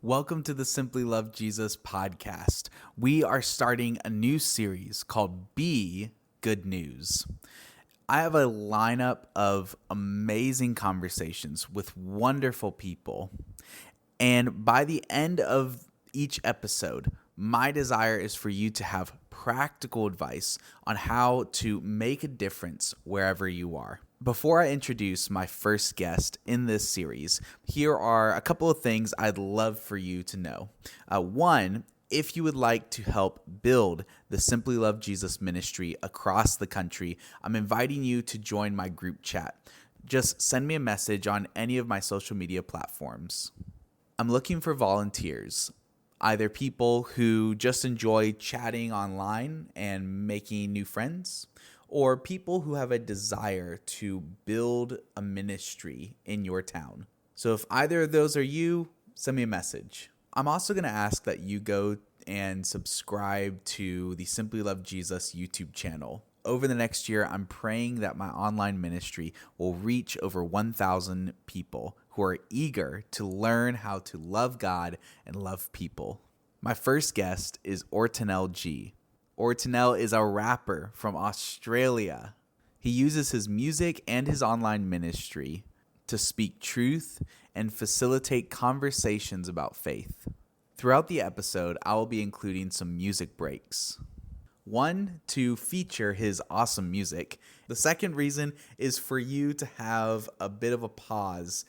Welcome to the Simply Love Jesus podcast. We are starting a new series called Be Good News. I have a lineup of amazing conversations with wonderful people. And by the end of each episode, my desire is for you to have practical advice on how to make a difference wherever you are. Before I introduce my first guest in this series, here are a couple of things I'd love for you to know. One, if you would like to help build the Simply Love Jesus ministry across the country, I'm inviting you to join my group chat. Just send me a message on any of my social media platforms. I'm looking for volunteers, either people who just enjoy chatting online and making new friends, or people who have a desire to build a ministry in your town. So if either of those are you, send me a message. I'm also going to ask that you go and subscribe to the Simply Love Jesus YouTube channel. Over the next year, I'm praying that my online ministry will reach over 1,000 people who are eager to learn how to love God and love people. My first guest is Ortinel G. Ortinel is a rapper from Australia. He uses his music and his online ministry to speak truth and facilitate conversations about faith. Throughout the episode, I will be including some music breaks. One, to feature his awesome music. The second reason is for you to have a bit of a pause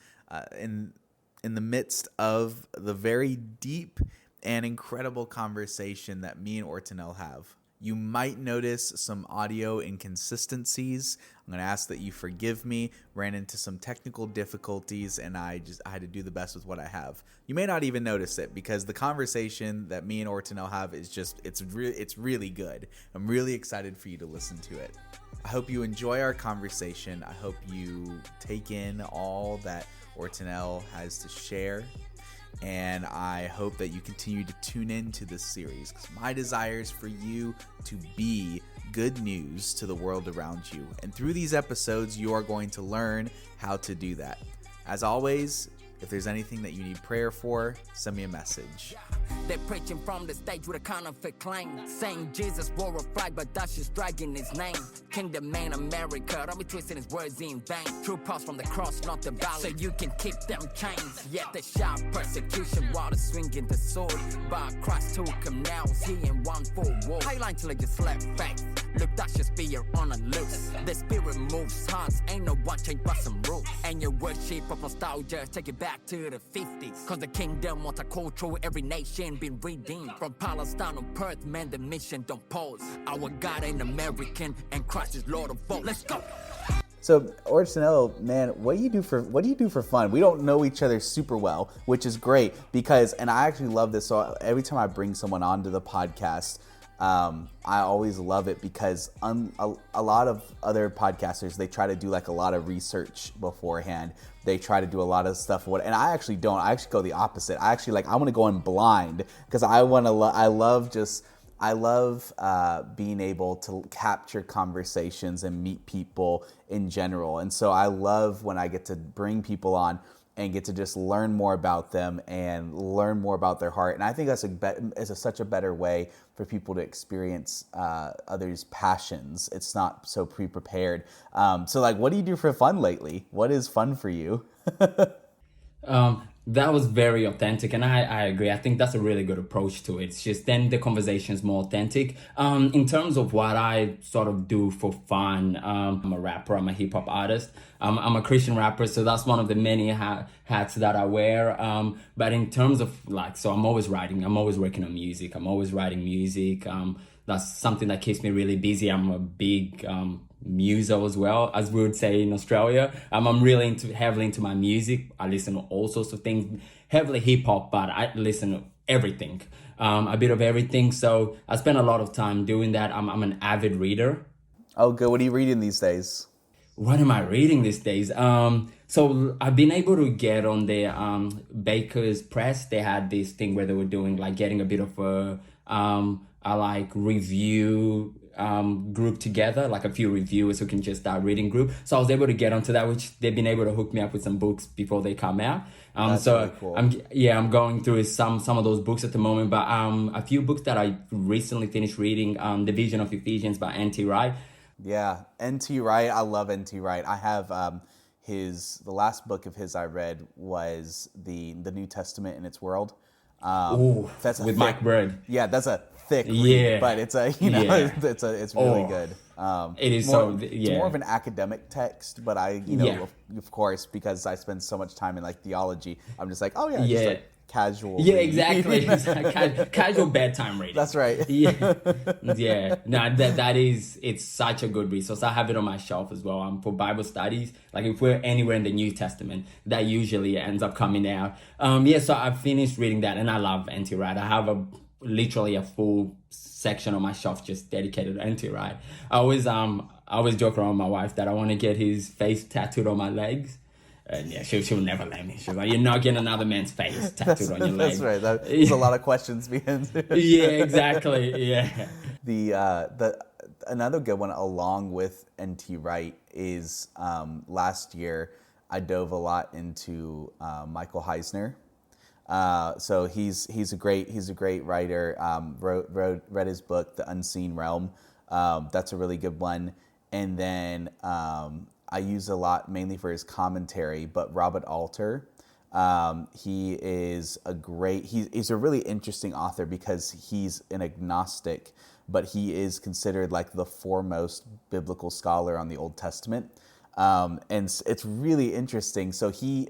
in the midst of the very deep and incredible conversation that me and Ortinel have. You might notice some audio inconsistencies. I'm going to ask that you forgive me. Ran into some technical difficulties, and I had to do the best with what I have. You may not even notice it because the conversation that me and Ortinel have is it's really good. I'm really excited for you to listen to it. I hope you enjoy our conversation. I hope you take in all that Ortinel has to share. And I hope that you continue to tune into this series, because my desire is for you to be good news to the world around you. And through these episodes, you are going to learn how to do that. As always, if there's anything that you need prayer for, send me a message. They're preaching from the stage with a counterfeit claim, saying Jesus wore a flag, but that's just dragging his name. Kingdom man America, don't be twisting his words in vain. True pulse from the cross, not the valley, so you can keep them chains. Yet they shout persecution while they're swinging the sword. But Christ took him now, he in one full war. Highline till they just slept faith. Look, that's just fear on a loose. The spirit moves hearts, ain't no one change but some rules. And your worship of nostalgia, take it back to the 50s. Cause the kingdom wants a culture, every nation been redeemed. From Palestine to Perth, man, the mission don't pause. Our God ain't American, and Christ is Lord of all. Let's go. So, Ortinel, man, what do you do for fun? We don't know each other super well, which is great because, and I actually love this. So every time I bring someone onto the podcast, I always love it because a lot of other podcasters, they try to do like a lot of research beforehand. They try to do a lot of stuff. And I actually don't. I actually go the opposite. I want to go in blind because I love being able to capture conversations and meet people in general. And so I love when I get to bring people on and get to just learn more about them and learn more about their heart. And I think that's such a better way for people to experience others' passions. It's not so pre-prepared. So what do you do for fun lately? What is fun for you? That was very authentic, and I agree. I think that's a really good approach to it. It's just then the conversation is more authentic. In terms of what I sort of do for fun, I'm a rapper, I'm a hip hop artist. I'm a Christian rapper, so that's one of the many hats that I wear. But in terms of so I'm always writing, I'm always working on music, I'm always writing music. That's something that keeps me really busy. I'm a big muso as well, as we would say in Australia. I'm really heavily into my music. I listen to all sorts of things, heavily hip hop, but I listen to everything, a bit of everything. So I spend a lot of time doing that. I'm an avid reader. Oh, good. What are you reading these days? What am I reading these days? So I've been able to get on the Baker's Press. They had this thing where they were doing getting a bit of a review group together, like a few reviewers who can just start reading group. So I was able to get onto that, which they've been able to hook me up with some books before they come out. That's So really cool. I'm going through some of those books at the moment, but a few books that I recently finished reading, The Vision of Ephesians by N.T. Wright. Yeah, N.T. Wright. I love N.T. Wright. I have the last book of his I read was the New Testament in its world. That's with Mike Bird. Yeah, that's a thick read, Yeah. but it's a it's really good. It is It's more of an academic text, but of course, because I spend so much time in like theology, I'm just like, oh yeah, just like casual. Yeah, read. exactly. It's like casual bedtime reading. That's right. Yeah. No, it's such a good resource. I have it on my shelf as well. For Bible studies, like if we're anywhere in the New Testament, that usually ends up coming out. So I finished reading that, and I love N.T. Wright. I have literally a full section on my shelf just dedicated to N.T. Wright. I always joke around with my wife that I want to get his face tattooed on my legs. And she'll never let me. She's like, you're not getting another man's face tattooed on your leg. That's right. There's a lot of questions behind it. Yeah, exactly. Yeah. The another good one along with N.T. Wright is last year I dove a lot into Michael Heisner. So he's a great writer. Read his book, The Unseen Realm. That's a really good one. And then I use a lot mainly for his commentary, but Robert Alter, he is he's a really interesting author because he's an agnostic, but he is considered like the foremost biblical scholar on the Old Testament. And it's really interesting. So he's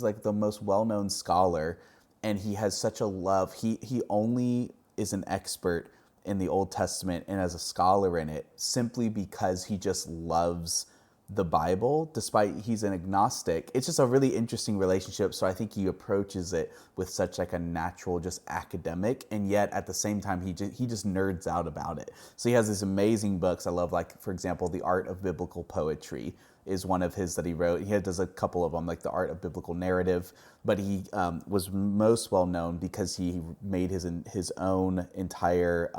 like the most well-known scholar, and he has such a love. He only is an expert in the Old Testament and as a scholar in it simply because he just loves the Bible, despite he's an agnostic. It's just a really interesting relationship. So I think he approaches it with such like a natural, just academic, and yet at the same time he just nerds out about it. So he has these amazing books I love, like for example, The Art of Biblical Poetry is one of his that he wrote. He does a couple of them, like The Art of Biblical Narrative, but he was most well known because he made his own entire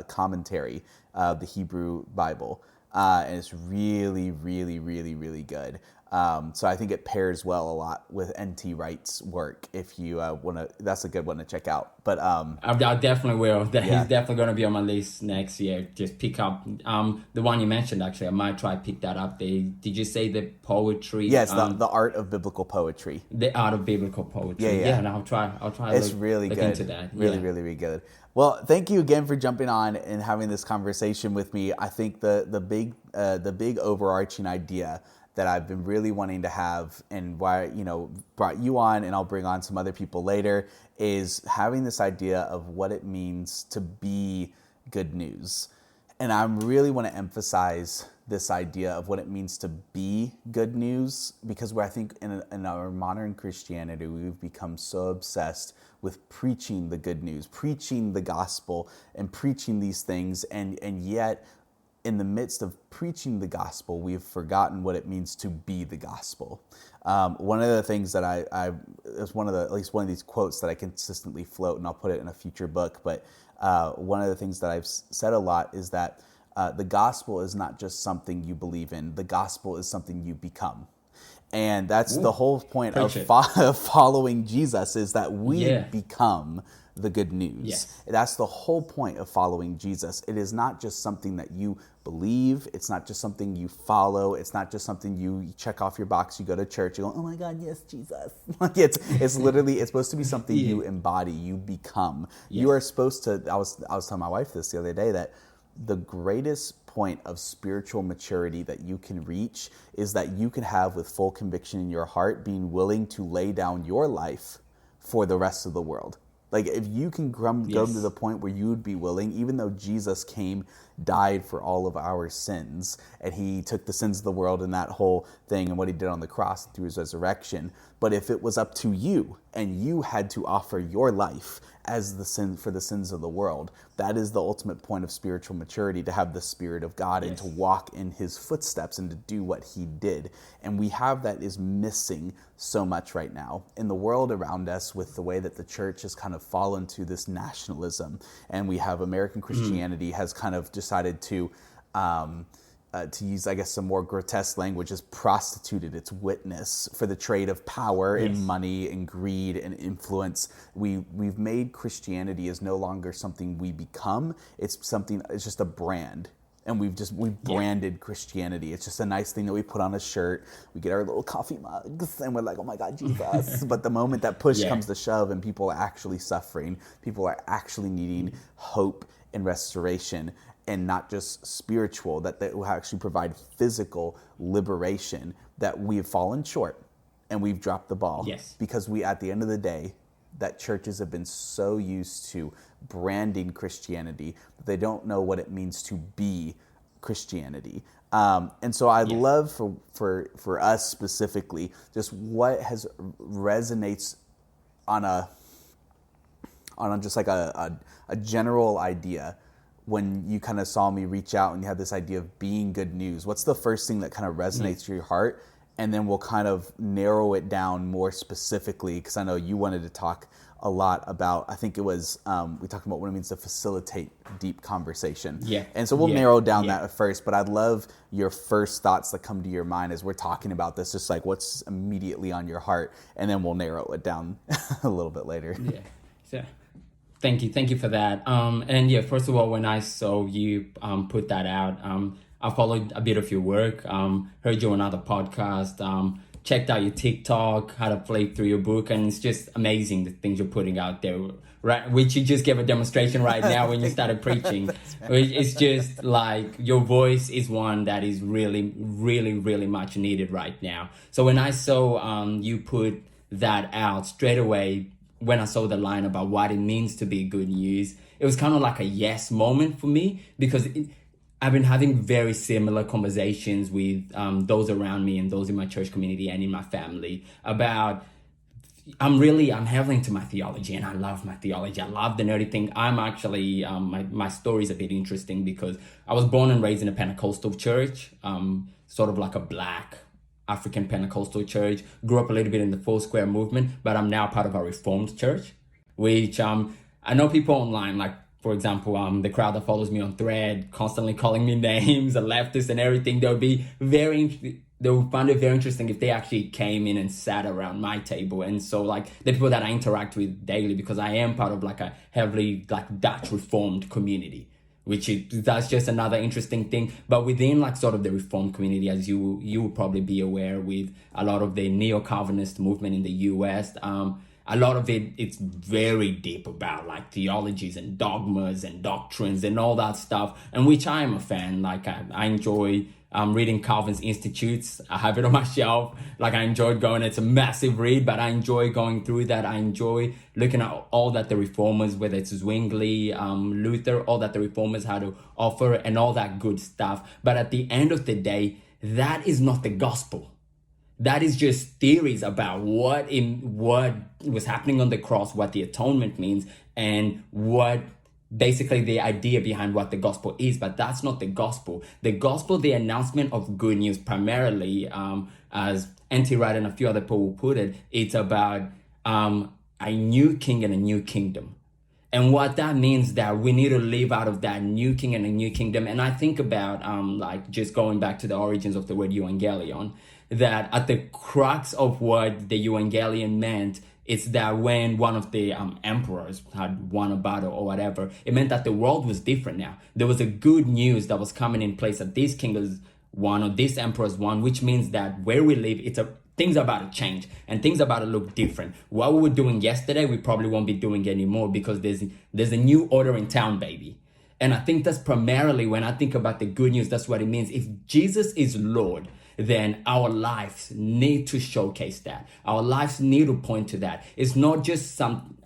commentary of the Hebrew Bible. And it's really, really, really, really good. So I think it pairs well a lot with N.T. Wright's work. If you want to, that's a good one to check out. But I definitely will. He's definitely going to be on my list next year. Just pick up the one you mentioned. Actually, I might try to pick that up. Did you say the poetry? Yes, the Art of Biblical Poetry. The Art of Biblical Poetry. Yeah. And I'll try. It's really look good. Into that. Really, really, really good. Well, thank you again for jumping on and having this conversation with me. I think the big overarching idea that I've been really wanting to have, and why brought you on, and I'll bring on some other people later, is having this idea of what it means to be good news. And I really want to emphasize this idea of what it means to be good news, because I think in our modern Christianity, we've become so obsessed with preaching the good news, preaching the gospel, and preaching these things, and yet in the midst of preaching the gospel, we've forgotten what it means to be the gospel. One of the things that it's at least one of these quotes that I consistently float, and I'll put it in a future book, but one of the things that I've said a lot is that the gospel is not just something you believe in, the gospel is something you become. And that's the whole point of following Jesus, is that we become the good news. Yes. That's the whole point of following Jesus. It is not just something that you believe. It's not just something you follow. It's not just something you check off your box. You go to church. You go, oh my God, yes, Jesus. Like it's literally, it's supposed to be something you embody, you become. Yes. You are supposed to, I was telling my wife this the other day, that the greatest point of spiritual maturity that you can reach is that you can have with full conviction in your heart, being willing to lay down your life for the rest of the world. Like if you can go to the point where you would be willing, even though Jesus came, died for all of our sins, and he took the sins of the world and that whole thing and what he did on the cross through his resurrection. But if it was up to you and you had to offer your life as the sin for the sins of the world. That is the ultimate point of spiritual maturity, to have the Spirit of God and to walk in his footsteps and to do what he did. And we have that is missing so much right now in the world around us, with the way that the church has kind of fallen to this nationalism. And we have American Christianity has kind of decided to use, I guess, some more grotesque language, has prostituted its witness for the trade of power and money and greed and influence. We've made Christianity is no longer something we become. It's just a brand. And we've branded Christianity. It's just a nice thing that we put on a shirt. We get our little coffee mugs and we're like, oh my God, Jesus. But the moment that push comes to shove and people are actually suffering, people are actually needing hope and restoration, and not just spiritual, that they will actually provide physical liberation, that we have fallen short and we've dropped the ball. Yes. Because at the end of the day, that churches have been so used to branding Christianity that they don't know what it means to be Christianity. And so I'd love for us specifically, just what resonates on just like a general idea. When you kind of saw me reach out and you had this idea of being good news, what's the first thing that kind of resonates to your heart? And then we'll kind of narrow it down more specifically, because I know you wanted to talk a lot about, I think it was, we talked about what it means to facilitate deep conversation. Yeah. And so we'll narrow down that at first, but I'd love your first thoughts that come to your mind as we're talking about this, just like what's immediately on your heart, and then we'll narrow it down a little bit later. Yeah. So, thank you for that. And yeah, first of all, when I saw you put that out, I followed a bit of your work, heard you on other podcast, checked out your TikTok, had a flip through your book, and it's just amazing the things you're putting out there, right? Which you just gave a demonstration right now when you started preaching. Right. It's just like your voice is one that is really, really, really much needed right now. So when I saw you put that out straight away, when I saw the line about what it means to be good news, it was kind of like a yes moment for me, because I've been having very similar conversations with those around me and those in my church community and in my family about, I'm heavily into my theology, and I love my theology. I love the nerdy thing. I'm actually, my story is a bit interesting because I was born and raised in a Pentecostal church, sort of like a Black African Pentecostal church. Grew up a little bit in the Four Square movement, but I'm now part of a Reformed church, which I know people online, like, for example, the crowd that follows me on Thread, constantly calling me names, a leftist and everything. They would find it very interesting if they actually came in and sat around my table. And so, like, the people that I interact with daily, because I am part of like a heavily like Dutch Reformed community, that's just another interesting thing. But within like sort of the Reformed community, as you will probably be aware, with a lot of the neo-Calvinist movement in the US, a lot of it's very deep about like theologies and dogmas and doctrines and all that stuff, and which I am a fan. Like I enjoy reading Calvin's Institutes. I have it on my shelf. Like I enjoyed going, it's a massive read, but I enjoy going through that. I enjoy looking at all that the reformers, whether it's Zwingli, Luther, all that the reformers had to offer and all that good stuff. But at the end of the day, that is not the gospel. That is just theories about what was happening on the cross, what the atonement means, and what basically the idea behind what the gospel is. But that's not the gospel. The gospel, the announcement of good news, primarily, as N.T. Wright and a few other people put it, it's about a new king and a new kingdom. And what that means that we need to live out of that new king and a new kingdom. And I think about like just going back to the origins of the word euangelion, that at the crux of what the euangelion meant, it's that when one of the emperors had won a battle or whatever, it meant that the world was different now. There was a good news that was coming in place, that this king is one or this emperor is one, which means that where we live, things are about to change and things are about to look different. What we were doing yesterday, we probably won't be doing anymore, because there's a new order in town, baby. And I think that's primarily, when I think about the good news, that's what it means. If Jesus is Lord, then our lives need to showcase that. Our lives need to point to that. It's not just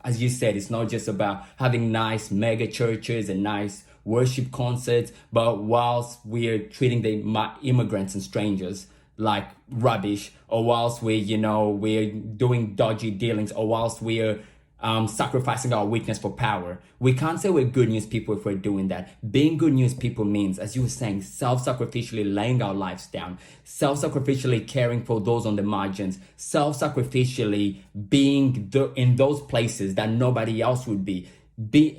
as you said, it's not just about having nice mega churches and nice worship concerts, but whilst we're treating the immigrants and strangers like rubbish, or whilst we're doing dodgy dealings, or whilst we're sacrificing our weakness for power. We can't say we're good news people if we're doing that. Being good news people means, as you were saying, self-sacrificially laying our lives down, self-sacrificially caring for those on the margins, self-sacrificially being in those places that nobody else would be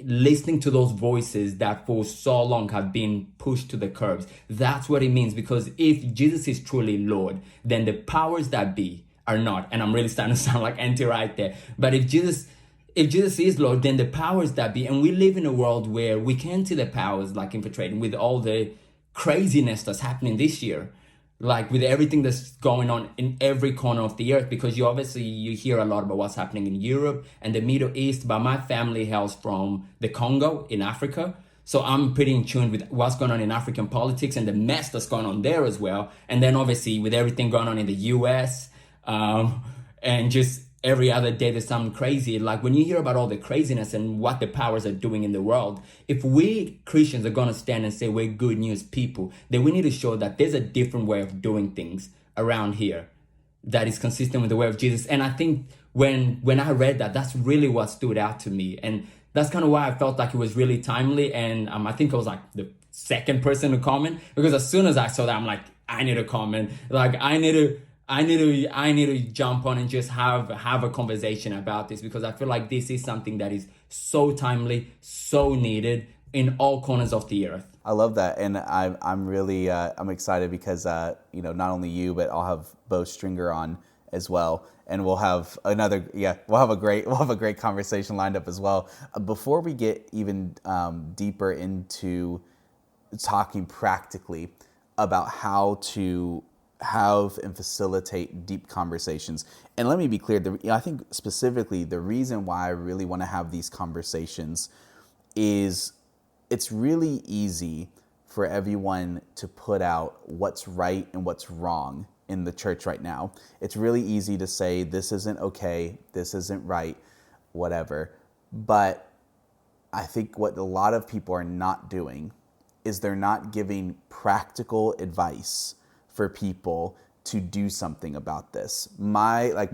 listening to those voices that for so long have been pushed to the curbs. That's what it means, because if Jesus is truly Lord, then the powers that be are not. And I'm really starting to sound like anti right there. But if Jesus is Lord, then the powers that be, and we live in a world where we can see the powers like infiltrating with all the craziness that's happening this year, like with everything that's going on in every corner of the earth, because you hear a lot about what's happening in Europe and the Middle East, but my family hails from the Congo in Africa. So I'm pretty in tune with what's going on in African politics and the mess that's going on there as well. And then obviously with everything going on in the US, and just every other day there's something crazy. Like when you hear about all the craziness and what the powers are doing in the world, if we Christians are going to stand and say we're good news people, then we need to show that there's a different way of doing things around here that is consistent with the way of Jesus. And I think when I read that, that's really what stood out to me. And that's kind of why I felt like it was really timely. And I think I was like the second person to comment, because as soon as I saw that, I'm like, I need to comment. Like I need to jump on and just have a conversation about this, because I feel like this is something that is so timely, so needed in all corners of the earth. I love that, and I'm really I'm excited because not only you, but I'll have Bo Stringer on as well, and we'll have a great conversation lined up as well. Before we get even deeper into talking practically about how to have and facilitate deep conversations. And let me be clear, I think specifically the reason why I really want to have these conversations is it's really easy for everyone to put out what's right and what's wrong in the church right now. It's really easy to say this isn't okay, this isn't right, whatever. But I think what a lot of people are not doing is they're not giving practical advice for people to do something about this. I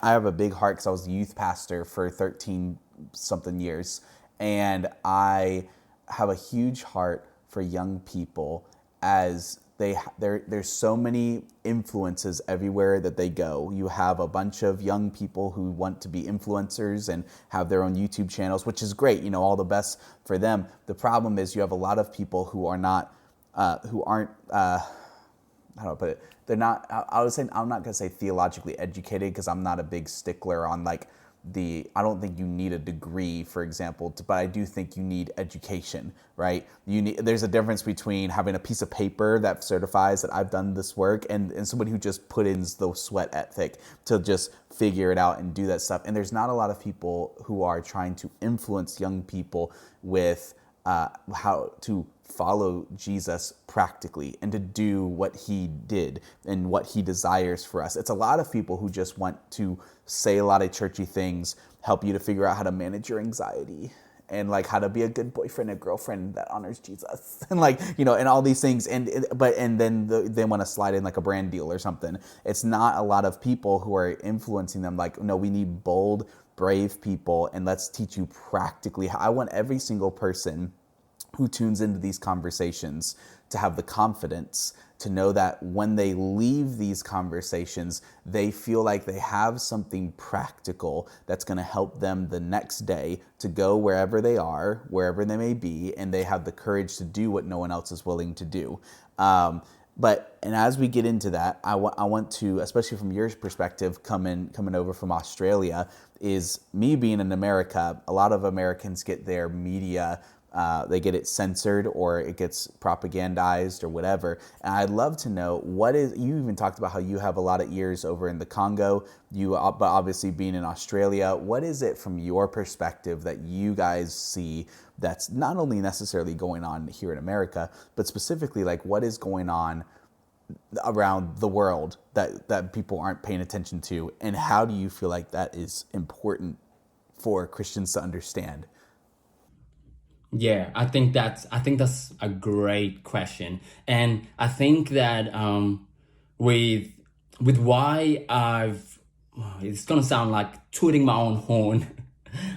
have a big heart because I was a youth pastor for 13 something years, and I have a huge heart for young people, as there's so many influences everywhere that they go. You have a bunch of young people who want to be influencers and have their own YouTube channels, which is great, all the best for them. The problem is you have a lot of people who are not who aren't how do I put it? They're not, I would say, I'm not going to say theologically educated, because I'm not a big stickler on I don't think you need a degree, for example, but I do think you need education, right? There's a difference between having a piece of paper that certifies that I've done this work and somebody who just put in the sweat ethic to just figure it out and do that stuff. And there's not a lot of people who are trying to influence young people with how to follow Jesus practically and to do what he did and what he desires for us. It's a lot of people who just want to say a lot of churchy things, help you to figure out how to manage your anxiety and how to be a good boyfriend and girlfriend that honors Jesus and and all these things. And then they want to slide in a brand deal or something. It's not a lot of people who are influencing them. No, we need bold, brave people, and let's teach you practically. I want every single person who tunes into these conversations to have the confidence to know that when they leave these conversations, they feel like they have something practical that's going to help them the next day to go wherever they are, wherever they may be, and they have the courage to do what no one else is willing to do. And as we get into that, I want to, especially from your perspective, coming over from Australia, is me being in America. A lot of Americans get their media, they get it censored or it gets propagandized or whatever. And I'd love to know you even talked about how you have a lot of ears over in the Congo, but obviously being in Australia, what is it from your perspective that you guys see that's not only necessarily going on here in America, but specifically what is going on around the world that people aren't paying attention to? And how do you feel like that is important for Christians to understand? Yeah, I think that's a great question. And I think that with why it's gonna sound like tooting my own horn,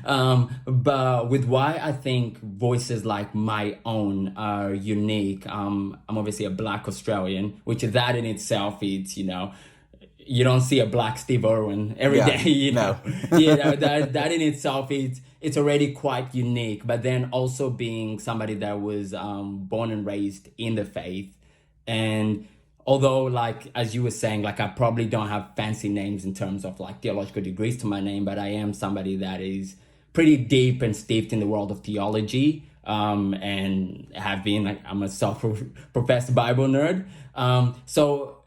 But with why I think voices like my own are unique. I'm obviously a Black Australian, which that in itself, it's, you don't see a Black Steve Irwin every day, that in itself, it's already quite unique. But then also being somebody that was born and raised in the faith, and although, like, as you were saying, like, I probably don't have fancy names in terms of like theological degrees to my name, but I am somebody that is pretty deep and steeped in the world of theology, and have been, like, I'm a self-professed Bible nerd. So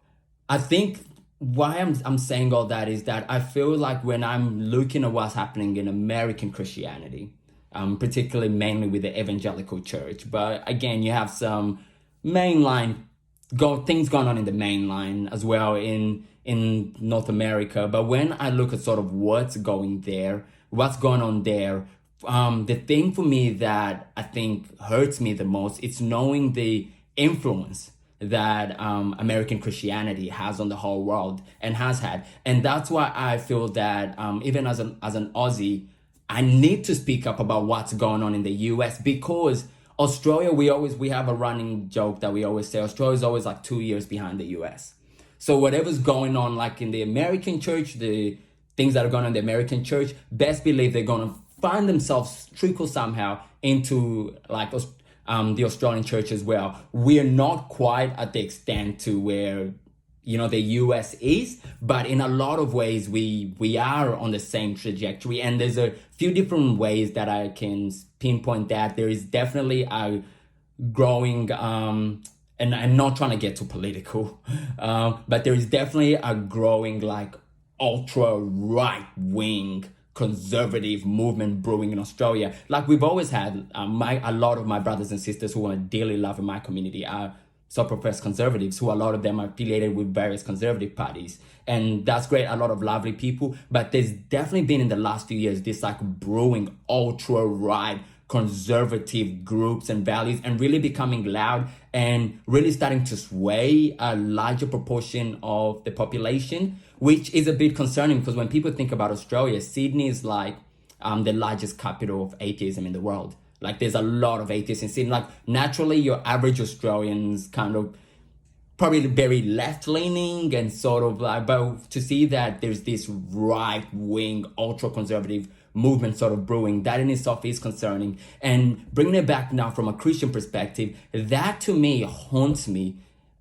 I think why I'm saying all that is that I feel like when I'm looking at what's happening in American Christianity, particularly mainly with the evangelical church, but again, you have some mainline things going on in the main line as well in North America. But when I look at sort of what's going on there, the thing for me that I think hurts me the most, it's knowing the influence that American Christianity has on the whole world and has had. And that's why I feel that even as an Aussie, I need to speak up about what's going on in the US, because Australia, we have a running joke that we always say, Australia is always like 2 years behind the US. So whatever's going on, like in the American church, the things that are going on in the American church, best believe they're going to find themselves trickle somehow into like the Australian church as well. We're not quite at the extent to where the US is, but in a lot of ways we are on the same trajectory. And there's a few different ways that I can pinpoint that. There is definitely a growing, and I'm not trying to get too political, but there is definitely a growing like ultra right wing conservative movement brewing in Australia. Like we've always had, a lot of my brothers and sisters who I dearly love in my community are self-professed conservatives, who a lot of them are affiliated with various conservative parties. And that's great, a lot of lovely people. But there's definitely been in the last few years this like brewing ultra-right conservative groups and values, and really becoming loud and really starting to sway a larger proportion of the population, which is a bit concerning, because when people think about Australia, Sydney is like the largest capital of atheism in the world. Like there's a lot of atheists in Sydney. Like naturally, your average Australian's kind of probably very left-leaning and sort of like, but to see that there's this right-wing, ultra-conservative movement sort of brewing, that in itself is concerning. And bringing it back now from a Christian perspective, that to me haunts me,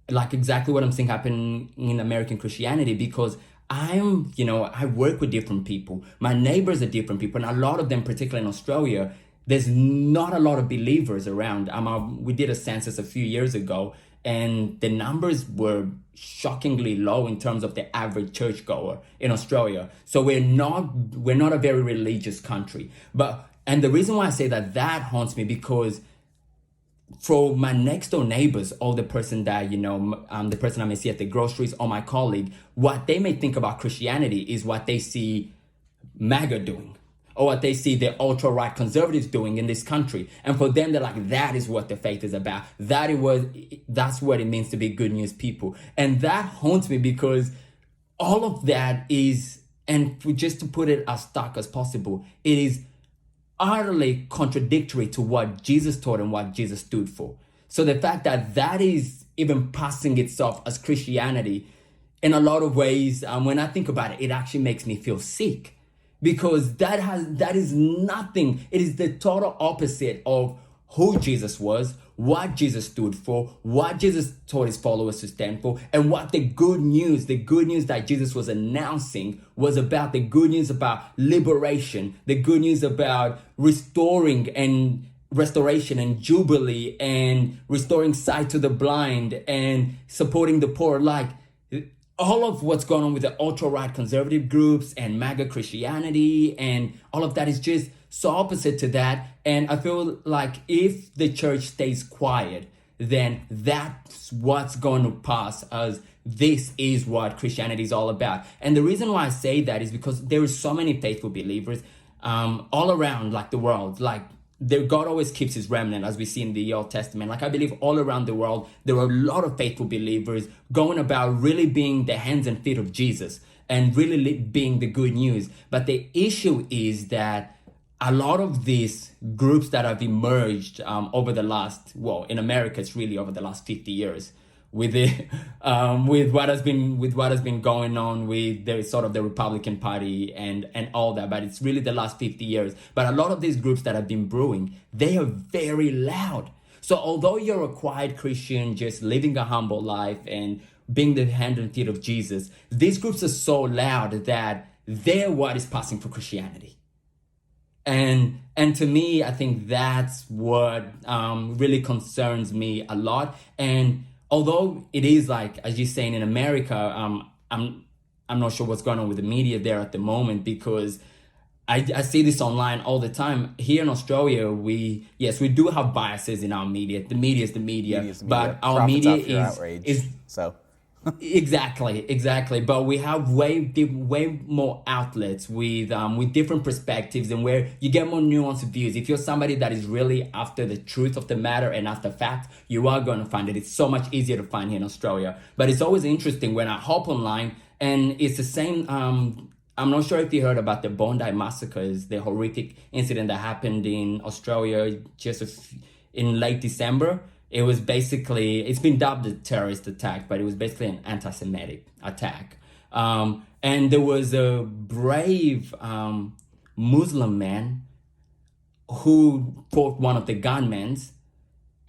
like exactly what I'm seeing happen in American Christianity, because I work with different people. My neighbors are different people, and a lot of them, particularly in Australia, there's not a lot of believers around. We did a census a few years ago, and the numbers were shockingly low in terms of the average churchgoer in Australia. So we're not a very religious country. And the reason why I say that haunts me, because for my next door neighbors, or the person that, the person I may see at the groceries, or my colleague, what they may think about Christianity is what they see MAGA doing, or what they see the ultra-right conservatives doing in this country. And for them, they're like, that is what the faith is about. That's what it means to be good news people. And that haunts me, because all of that is, and just to put it as stark as possible, it is utterly contradictory to what Jesus taught and what Jesus stood for. So the fact that is even passing itself as Christianity, in a lot of ways, when I think about it, it actually makes me feel sick. Because that is nothing. It is the total opposite of who Jesus was, what Jesus stood for, what Jesus taught his followers to stand for, and what the good news that Jesus was announcing was about. The good news about liberation, the good news about restoration and jubilee, and restoring sight to the blind, and supporting the poor. Like, all of what's going on with the ultra-right conservative groups and MAGA Christianity and all of that is just so opposite to that. And I feel like if the church stays quiet, then that's what's going to pass as this is what Christianity is all about. And the reason why I say that is because there are so many faithful believers all around like the world. Like, God always keeps his remnant, as we see in the Old Testament. Like, I believe all around the world, there are a lot of faithful believers going about really being the hands and feet of Jesus and really being the good news. But the issue is that a lot of these groups that have emerged over the last, well, in America, it's really over the last 50 years with the with what has been going on with the sort of the Republican Party and all that. But it's really the last 50 years. But a lot of these groups that have been brewing, they are very loud. So although you're a quiet Christian, just living a humble life and being the hand and feet of Jesus, these groups are so loud that they're what is passing for Christianity. And to me, I think that's what really concerns me a lot. And although it is like, as you're saying, in America, I'm not sure what's going on with the media there at the moment, because I see this online all the time. Here in Australia, we do have biases in our media. The media is the media, but our Profits media off your outrage. So Exactly. But we have way more outlets with different perspectives, and where you get more nuanced views. If you're somebody that is really after the truth of the matter and after fact, you are going to find it. It's so much easier to find here in Australia. But it's always interesting when I hop online, and it's the same. I'm not sure if you heard about the Bondi massacres, the horrific incident that happened in Australia in late December. It was basically, it's been dubbed a terrorist attack, but it was basically an anti-Semitic attack. And there was a brave Muslim man who fought one of the gunmen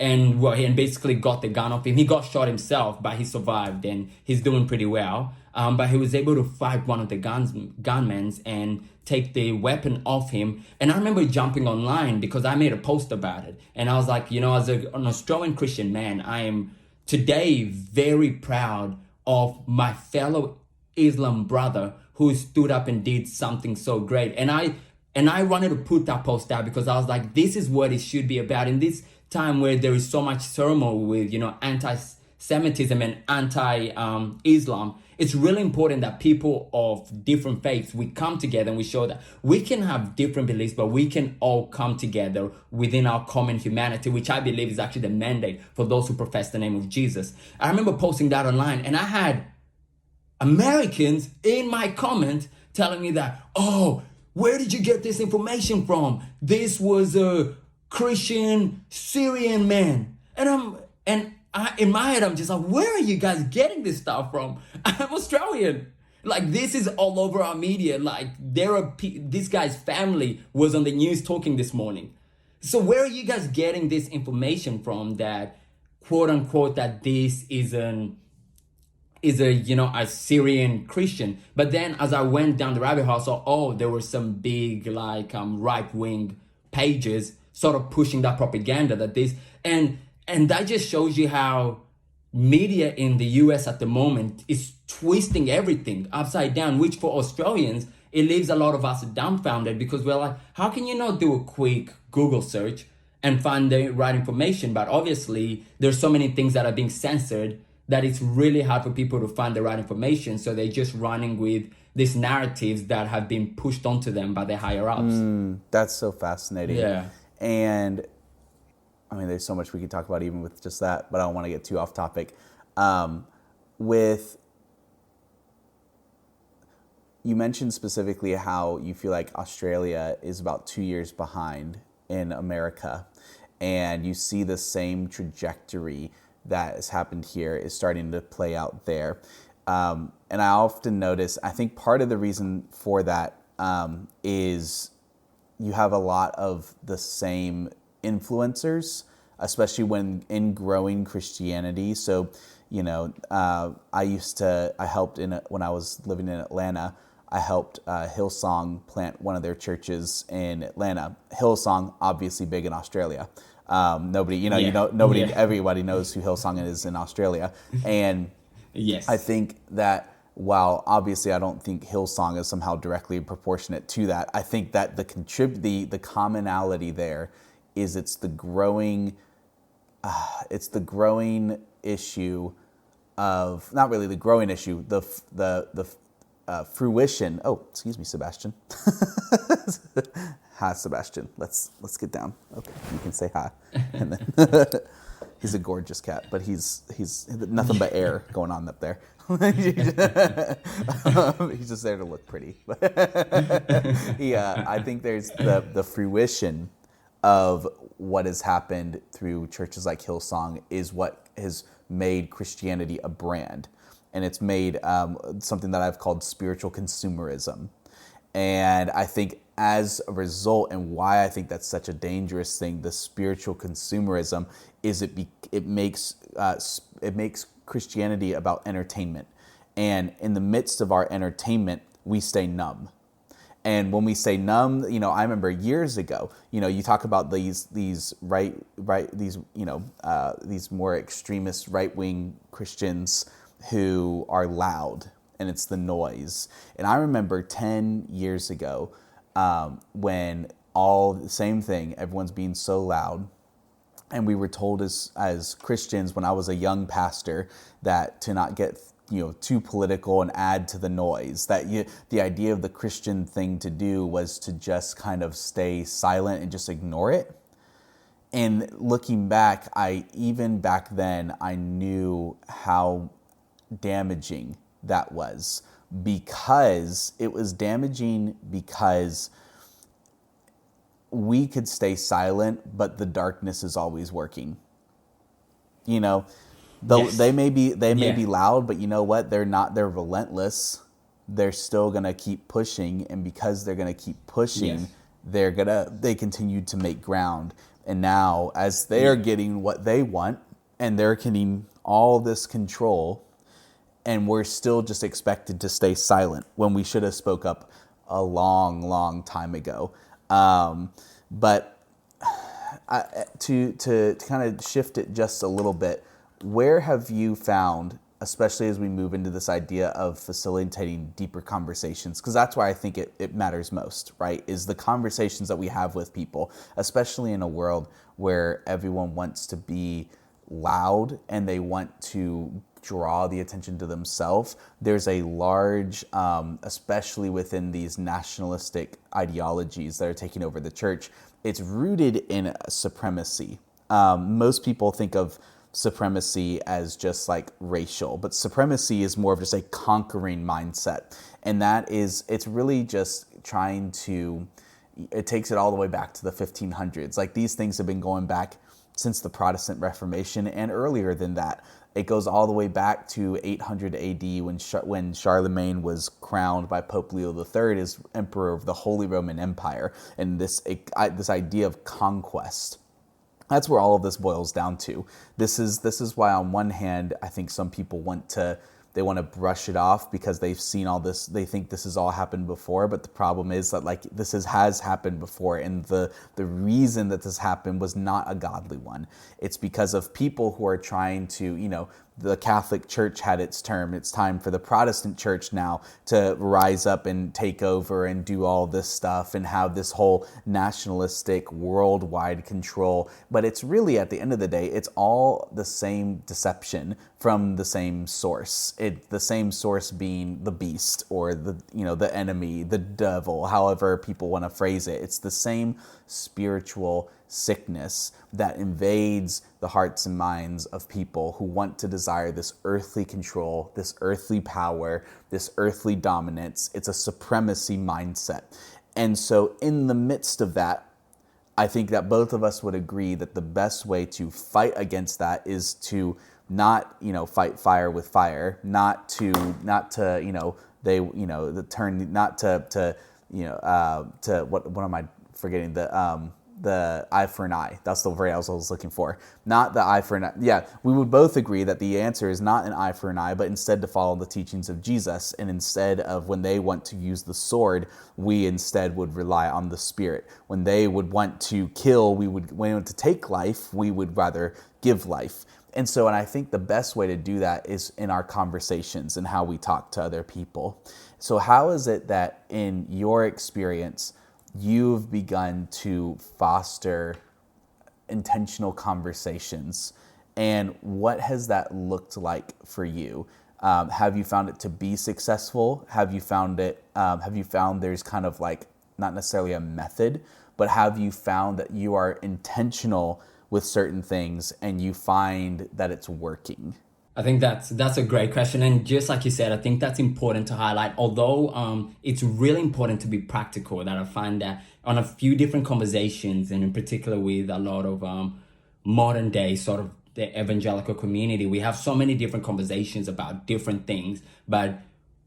and basically got the gun off him. He got shot himself, but he survived and he's doing pretty well. But he was able to fight one of the gunmen and take the weapon off him. And I remember jumping online because I made a post about it. And I was like, as an Australian Christian man, I am today very proud of my fellow Islam brother who stood up and did something so great. And I wanted to put that post out because I was like, this is what it should be about. In this time where there is so much turmoil with, anti-Semitism and anti-Islam, it's really important that people of different faiths, we come together and we show that we can have different beliefs, but we can all come together within our common humanity, which I believe is actually the mandate for those who profess the name of Jesus. I remember posting that online, and I had Americans in my comment telling me that, oh, where did you get this information from? This was a Christian Syrian man. In my head, I'm just like, where are you guys getting this stuff from? I'm Australian. Like, this is all over our media. Like, this guy's family was on the news talking this morning. So where are you guys getting this information from that, quote unquote, that this is a Syrian Christian? But then as I went down the rabbit hole, I saw, there were some big right-wing pages sort of pushing that propaganda that this, and that just shows you how media in the US at the moment is twisting everything upside down, which for Australians, it leaves a lot of us dumbfounded because we're like, how can you not do a quick Google search and find the right information? But obviously, there's so many things that are being censored that it's really hard for people to find the right information. So they're just running with these narratives that have been pushed onto them by the higher ups. That's so fascinating. Yeah. And I mean, there's so much we could talk about even with just that, but I don't want to get too off topic. You mentioned specifically how you feel like Australia is about 2 years behind in America, and you see the same trajectory that has happened here is starting to play out there. And I often notice, I think part of the reason for that is you have a lot of the same influencers, especially when in growing Christianity. So, I helped when I was living in Atlanta, I helped Hillsong plant one of their churches in Atlanta. Hillsong, obviously big in Australia. Everybody knows who Hillsong is in Australia. And yes, I think that while obviously I don't think Hillsong is somehow directly proportionate to that, I think that the commonality there is it's the growing issue of, not really the growing issue, the fruition. Oh, excuse me, Sebastian. Hi, Sebastian. Let's get down. Okay, you can say hi. And then He's a gorgeous cat, but he's nothing but air going on up there. He's just there to look pretty. Yeah, I think there's the fruition of what has happened through churches like Hillsong is what has made Christianity a brand. And it's made something that I've called spiritual consumerism. And I think as a result, and why I think that's such a dangerous thing, the spiritual consumerism, is it makes Christianity about entertainment. And in the midst of our entertainment, we stay numb. And when we say numb, I remember years ago, you talk about these more extremist right-wing Christians who are loud, and it's the noise. And I remember 10 years ago when all the same thing, everyone's being so loud. And we were told as Christians, when I was a young pastor, that to not get too political and add to the noise, that the idea of the Christian thing to do was to just kind of stay silent and just ignore it. And looking back, even back then, I knew how damaging that was, because it was damaging because we could stay silent, but the darkness is always working. Yes. They may be loud, but you know what? They're relentless. They're still gonna keep pushing, and because they're gonna keep pushing, yes, they continue to make ground. And now, as they are getting what they want, and they're getting all this control, and we're still just expected to stay silent when we should have spoke up a long, long time ago. But to kind of shift it just a little bit, where have you found, especially as we move into this idea of facilitating deeper conversations, because that's why I think it matters most, right, is the conversations that we have with people, especially in a world where everyone wants to be loud and they want to draw the attention to themselves. There's a large, especially within these nationalistic ideologies that are taking over the church, it's rooted in supremacy. Most people think of supremacy as just like racial, but supremacy is more of just a conquering mindset. And it's really just it takes it all the way back to the 1500s. Like, these things have been going back since the Protestant Reformation and earlier than that. It goes all the way back to 800 AD when Charlemagne was crowned by Pope Leo III as Emperor of the Holy Roman Empire. And this idea of conquest. That's where all of this boils down to. This is why, on one hand, I think some people want to brush it off because they've seen all this. They think this has all happened before, but the problem is that this has happened before, and the reason that this happened was not a godly one. It's because of people who are trying to, the Catholic Church had its term. It's time for the Protestant Church now to rise up and take over and do all this stuff and have this whole nationalistic worldwide control. But it's really, at the end of the day, it's all the same deception from the same source. The same source being the beast, or the enemy, the devil, however people want to phrase it. It's the same spiritual sickness that invades the hearts and minds of people who want to desire this earthly control, this earthly power, this earthly dominance. It's a supremacy mindset. And so in the midst of that, I think that both of us would agree that the best way to fight against that is to not, fight fire with fire, not to what am I forgetting? The eye for an eye. That's the phrase I was looking for. Not the eye for an eye. Yeah, we would both agree that the answer is not an eye for an eye, but instead to follow the teachings of Jesus. And instead of, when they want to use the sword, we instead would rely on the Spirit. When they would want to kill, when they want to take life, we would rather give life. And I think the best way to do that is in our conversations and how we talk to other people. So how is it that, in your experience, you've begun to foster intentional conversations, and what has that looked like for you? Have you found it to be successful? Have you found there's kind of like, not necessarily a method, but have you found that you are intentional with certain things and you find that it's working? I think that's a great question, and just like you said, I think that's important to highlight. Although it's really important to be practical, that I find that on a few different conversations, and in particular with a lot of modern day sort of the evangelical community, we have so many different conversations about different things. But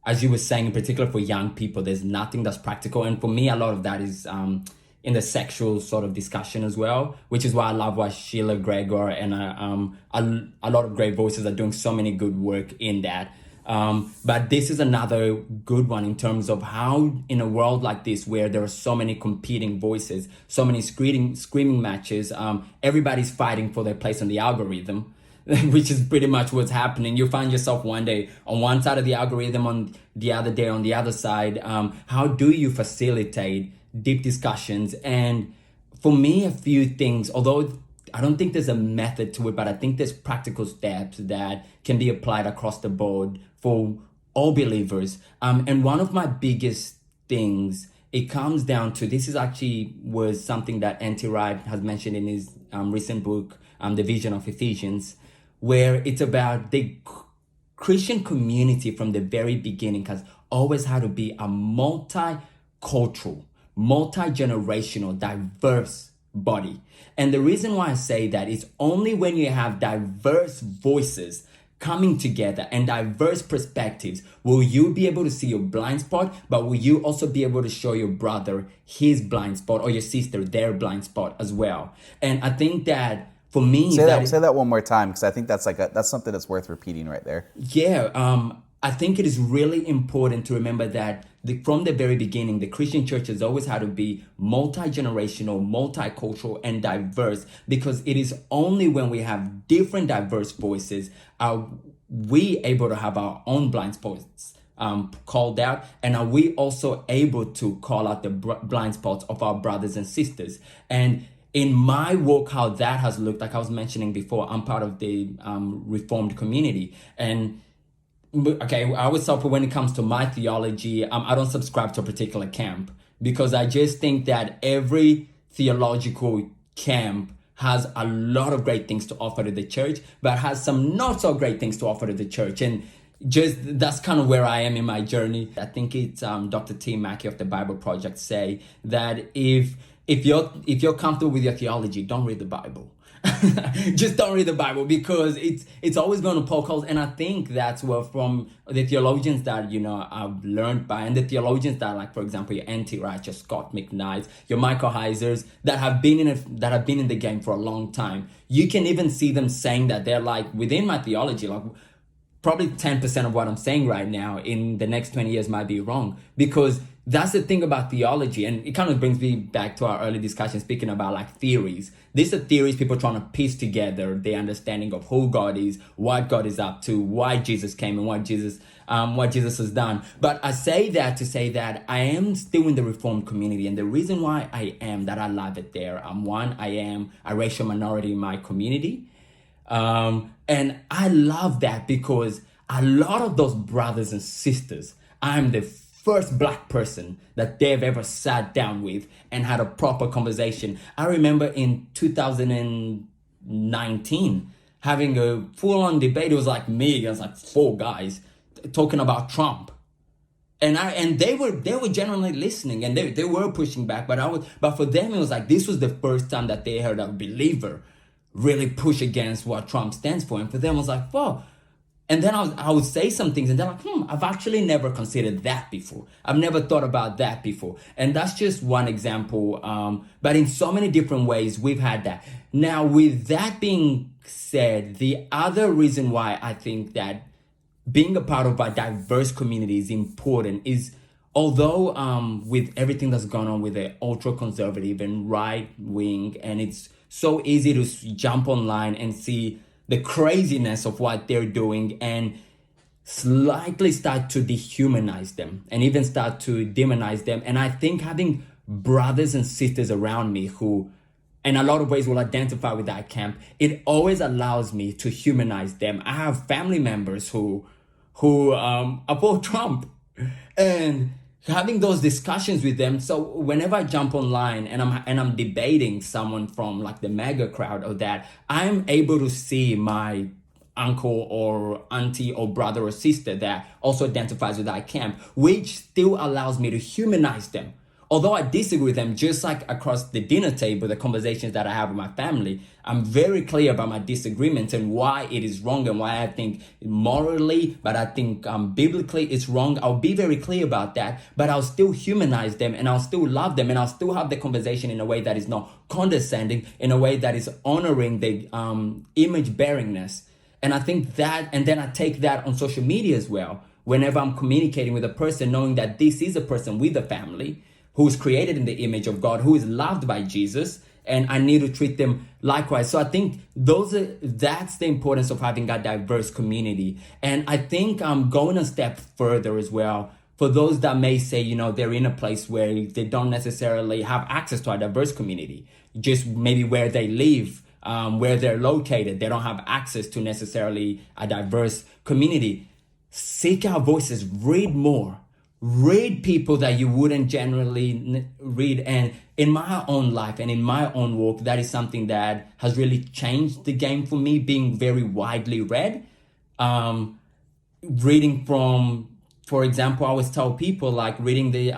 as you were saying, in particular for young people, there's nothing that's practical, and for me, a lot of that is in the sexual sort of discussion as well, which is why I love why Sheila Gregor and a lot of great voices are doing so many good work in that. But this is another good one in terms of how in a world like this where there are so many competing voices, so many screaming matches, everybody's fighting for their place on the algorithm, which is pretty much what's happening. You find yourself one day on one side of the algorithm, on the other day on the other side. How do you facilitate deep discussions? And for me, a few things, although I don't think there's a method to it, but I think there's practical steps that can be applied across the board for all believers. And one of my biggest things, it comes down to, this is actually was something that N.T. Wright has mentioned in his recent book, The Vision of Ephesians, where it's about the Christian community from the very beginning has always had to be a multicultural, multi-generational, diverse body. And the reason why I say that is only when you have diverse voices coming together and diverse perspectives will you be able to see your blind spot, but will you also be able to show your brother his blind spot or your sister their blind spot as well. And I think that for me, say that one more time, because I think that's that's something that's worth repeating right there. Yeah, I think it is really important to remember that from the very beginning, the Christian church has always had to be multi-generational, multicultural, and diverse, because it is only when we have different diverse voices are we able to have our own blind spots called out, and are we also able to call out the blind spots of our brothers and sisters. And in my walk, how that has looked, like I was mentioning before, I'm part of the Reformed community, and okay, I would say when it comes to my theology, I don't subscribe to a particular camp, because I just think that every theological camp has a lot of great things to offer to the church, but has some not so great things to offer to the church. And just that's kind of where I am in my journey. I think it's Dr. T. Mackey of the Bible Project say that if you're comfortable with your theology, don't read the Bible. Just don't read the Bible, because it's always going to poke holes. And I think that's what from the theologians that I've learned by, and the theologians that, like, for example, your N.T. Wright, your Scott McKnight, your Michael Heisers, that have been in the game for a long time. You can even see them saying that they're like, within my theology, like probably 10% of what I'm saying right now in the next 20 years might be wrong, because that's the thing about theology. And it kind of brings me back to our early discussion, speaking about like theories. These are theories, people trying to piece together the understanding of who God is, what God is up to, why Jesus came, and what Jesus has done. But I say that to say that I am still in the Reformed community. And the reason why I am, that I love it there. I am a racial minority in my community. And I love that because a lot of those brothers and sisters, I'm the first black person that they've ever sat down with and had a proper conversation. I remember in 2019 having a full-on debate. It was like me against like 4 guys talking about Trump. And they were genuinely listening, and they were pushing back, but for them it was like this was the first time that they heard a believer really push against what Trump stands for. And for them it was like, whoa. And then I would say some things and they're like, I've actually never considered that before. I've never thought about that before. And that's just one example. But in so many different ways, we've had that. Now, with that being said, the other reason why I think that being a part of a diverse community is important is, although with everything that's gone on with the ultra-conservative and right-wing, and it's so easy to jump online and see the craziness of what they're doing and slightly start to dehumanize them and even start to demonize them. And I think having brothers and sisters around me who, in a lot of ways, will identify with that camp, it always allows me to humanize them. I have family members who are for Trump, and having those discussions with them. So whenever I jump online and I'm debating someone from like the mega crowd or that, I'm able to see my uncle or auntie or brother or sister that also identifies with that camp, which still allows me to humanize them. Although I disagree with them, just like across the dinner table, the conversations that I have with my family, I'm very clear about my disagreements and why it is wrong and why I think morally, but I think biblically it's wrong. I'll be very clear about that, but I'll still humanize them and I'll still love them and I'll still have the conversation in a way that is not condescending, in a way that is honoring the image bearingness. And I think that, and then I take that on social media as well. Whenever I'm communicating with a person, knowing that this is a person with a family, who is created in the image of God, who is loved by Jesus, and I need to treat them likewise. So I think that's the importance of having a diverse community. And I think I'm going a step further as well. For those that may say, they're in a place where they don't necessarily have access to a diverse community, just maybe where they live, where they're located, they don't have access to necessarily a diverse community. Seek out voices, read more. Read people that you wouldn't generally read. And in my own life and in my own walk, that is something that has really changed the game for me, being very widely read. Reading from, for example, I always tell people like reading the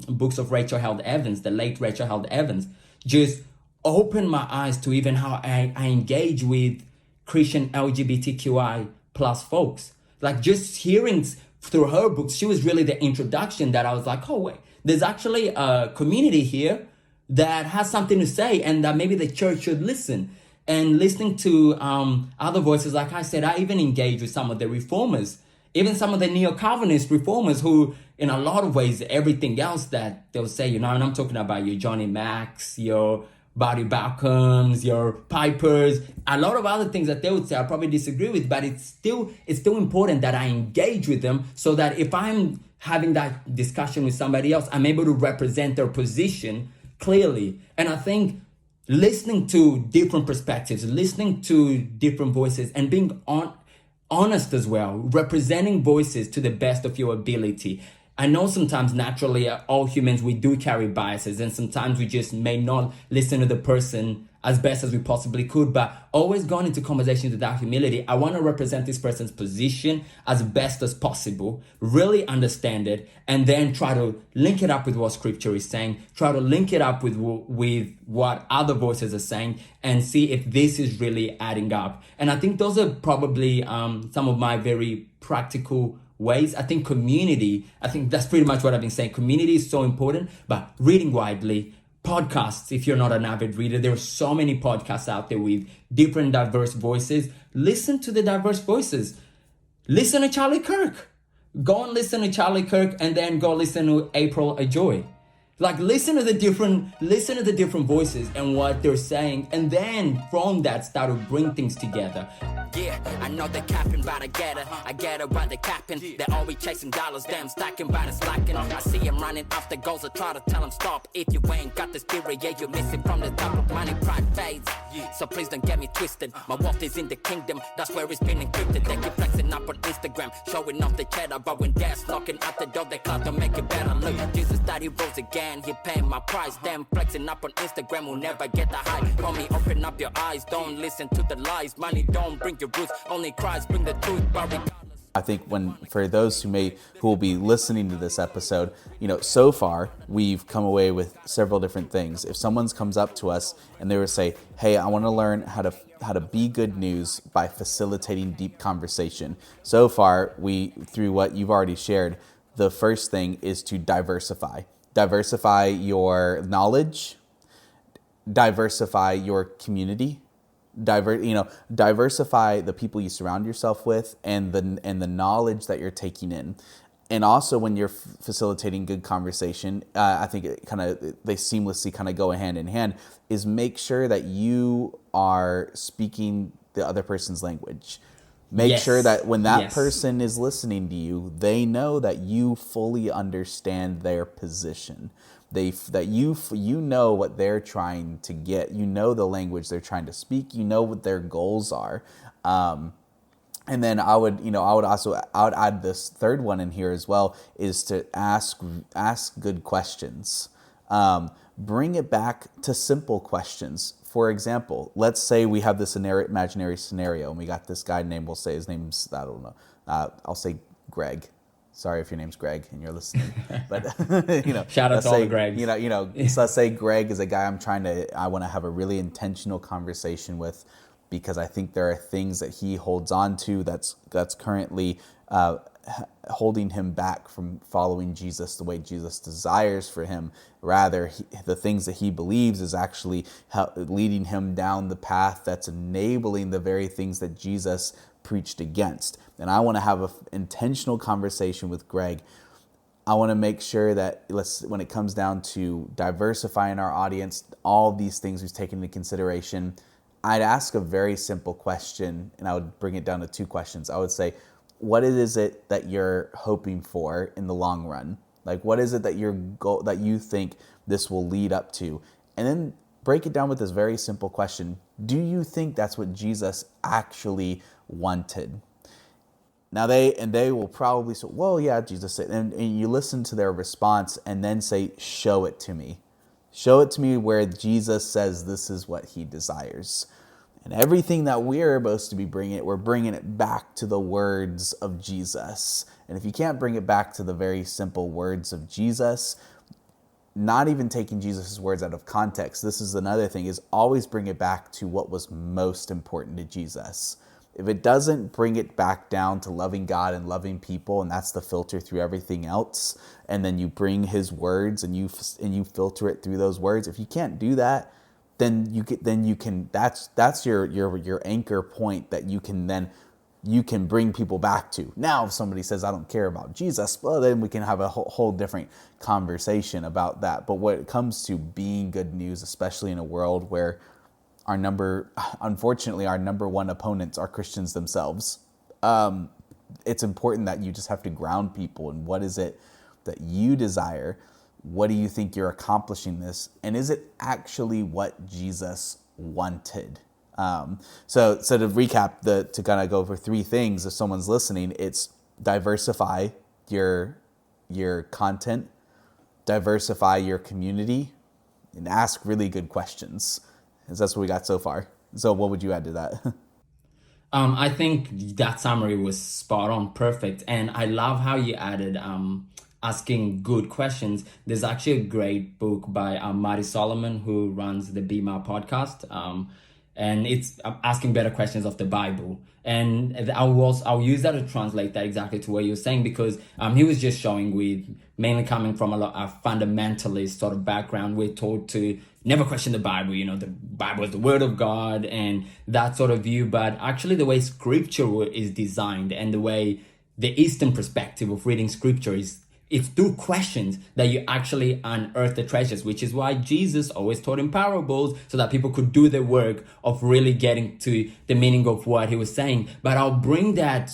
books of Rachel Held Evans, the late Rachel Held Evans, just opened my eyes to even how I engage with Christian LGBTQI plus folks. Like just hearing through her books, she was really the introduction that I was like, oh, wait, there's actually a community here that has something to say and that maybe the church should listen. And listening to other voices, like I said, I even engage with some of the reformers, even some of the neo-Calvinist reformers who, in a lot of ways, everything else that they'll say, and I'm talking about your Johnny Macs, your Barry Balcombs, your Pipers, a lot of other things that they would say I probably disagree with, but it's still important that I engage with them so that if I'm having that discussion with somebody else, I'm able to represent their position clearly. And I think listening to different perspectives, listening to different voices, and being honest as well, representing voices to the best of your ability. I know sometimes naturally all humans, we do carry biases and sometimes we just may not listen to the person as best as we possibly could, but always going into conversations with that humility. I want to represent this person's position as best as possible, really understand it, and then try to link it up with what scripture is saying, try to link it up with what other voices are saying, and see if this is really adding up. And I think those are probably some of my very practical ways. I think community, I think that's pretty much what I've been saying. Community is so important, but reading widely, podcasts, if you're not an avid reader, there are so many podcasts out there with different diverse voices. Listen to the diverse voices. Listen to Charlie Kirk. Go and listen to Charlie Kirk and then go listen to April Ajoy. Like listen to the different voices and what they're saying, and then from that start to bring things together. Yeah, I know they're capping, but I get it by the capping. They're always chasing dollars, damn stacking, but it's slacking. I see them running after goals, I try to tell them stop. If you ain't got the spirit, yeah, you're missing from the top of money, pride fades. So please don't get me twisted, my wealth is in the kingdom, that's where it's been encrypted. They keep flexing up on Instagram, showing off the cheddar, but when death's knocking at the door, they cloud to make it better. Look, Jesus that he rose again, he paid my price. Them flexing up on Instagram will never get the hype. Homie, open up your eyes, don't listen to the lies. Money don't bring your roots, only Christ bring the truth. But I think for those who will be listening to this episode, so far we've come away with several different things. If someone comes up to us and they would say, "Hey, I want to learn how to be good news by facilitating deep conversation." So far, through what you've already shared, the first thing is to diversify. Diversify your knowledge, diversify your community, diversify the people you surround yourself with and the knowledge that you're taking in. And also when you're facilitating good conversation, I think they seamlessly kind of go hand in hand, is make sure that you are speaking the other person's language. Make sure that when that person is listening to you, they know that you fully understand their position. That you know what they're trying to get. You know the language they're trying to speak. You know what their goals are. And then I would add this third one in here as well, is to ask good questions. Bring it back to simple questions. For example, let's say we have this imaginary scenario, and we got this guy named, we'll say his name's, I don't know, I'll say Greg. Sorry if your name's Greg and you're listening, but Shout out to all the Gregs. So let's say Greg is a guy I want to have a really intentional conversation with, because I think there are things that he holds on to that's currently holding him back from following Jesus the way Jesus desires for him. Rather, the things that he believes is actually leading him down the path that's enabling the very things that Jesus preached against. And I want to have an intentional conversation with Greg. I want to make sure that when it comes down to diversifying our audience, all these things we've taken into consideration, I'd ask a very simple question, and I would bring it down to two questions. I would say, what is it that you're hoping for in the long run? Like, what is it that that you think this will lead up to? And then break it down with this very simple question. Do you think that's what Jesus actually wanted? Now they will probably say, well, yeah, Jesus said, and you listen to their response and then say, show it to me. Show it to me where Jesus says this is what he desires. And everything that we're supposed to be we're bringing it back to the words of Jesus. And if you can't bring it back to the very simple words of Jesus, not even taking Jesus' words out of context, this is another thing, is always bring it back to what was most important to Jesus. If it doesn't bring it back down to loving God and loving people, and that's the filter through everything else, and then you bring his words and you filter it through those words, if you can't do that, then you can that's your anchor point that you can bring people back to. Now, if somebody says, I don't care about Jesus, well, then we can have a whole different conversation about that. But when it comes to being good news, especially in a world where unfortunately, our number one opponents are Christians themselves, it's important that you just have to ground people in what is it that you desire. What do you think you're accomplishing this? And is it actually what Jesus wanted? So to recap, to kind of go over three things, if someone's listening, it's diversify your content, diversify your community, and ask really good questions. Because that's what we got so far. So what would you add to that? I think that summary was spot on, perfect. And I love how you added asking good questions. There's actually a great book by Marty Solomon, who runs the Be My podcast. And it's asking better questions of the Bible. And I'll use that to translate that exactly to what you're saying, because he was just showing, with mainly coming from a fundamentalist sort of background, we're taught to never question the Bible. The Bible is the word of God and that sort of view. But actually the way scripture is designed and the way the Eastern perspective of reading scripture is, it's through questions that you actually unearth the treasures, which is why Jesus always taught in parables, so that people could do the work of really getting to the meaning of what he was saying. But I'll bring that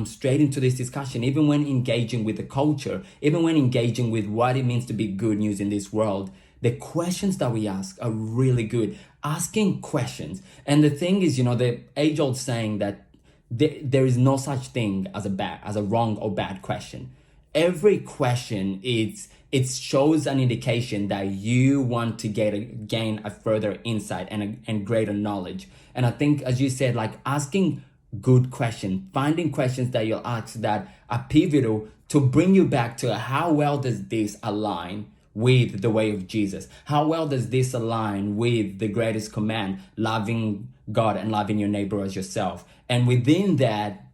straight into this discussion, even when engaging with the culture, even when engaging with what it means to be good news in this world. The questions that we ask are really good. Asking questions. And the thing is, the age-old saying that there is no such thing as a wrong or bad question. Every question, it shows an indication that you want to gain a further insight and greater knowledge. And I think, as you said, like asking good questions, finding questions that you'll ask that are pivotal to bring you back to how well does this align with the way of Jesus? How well does this align with the greatest command, loving God and loving your neighbor as yourself? And within that,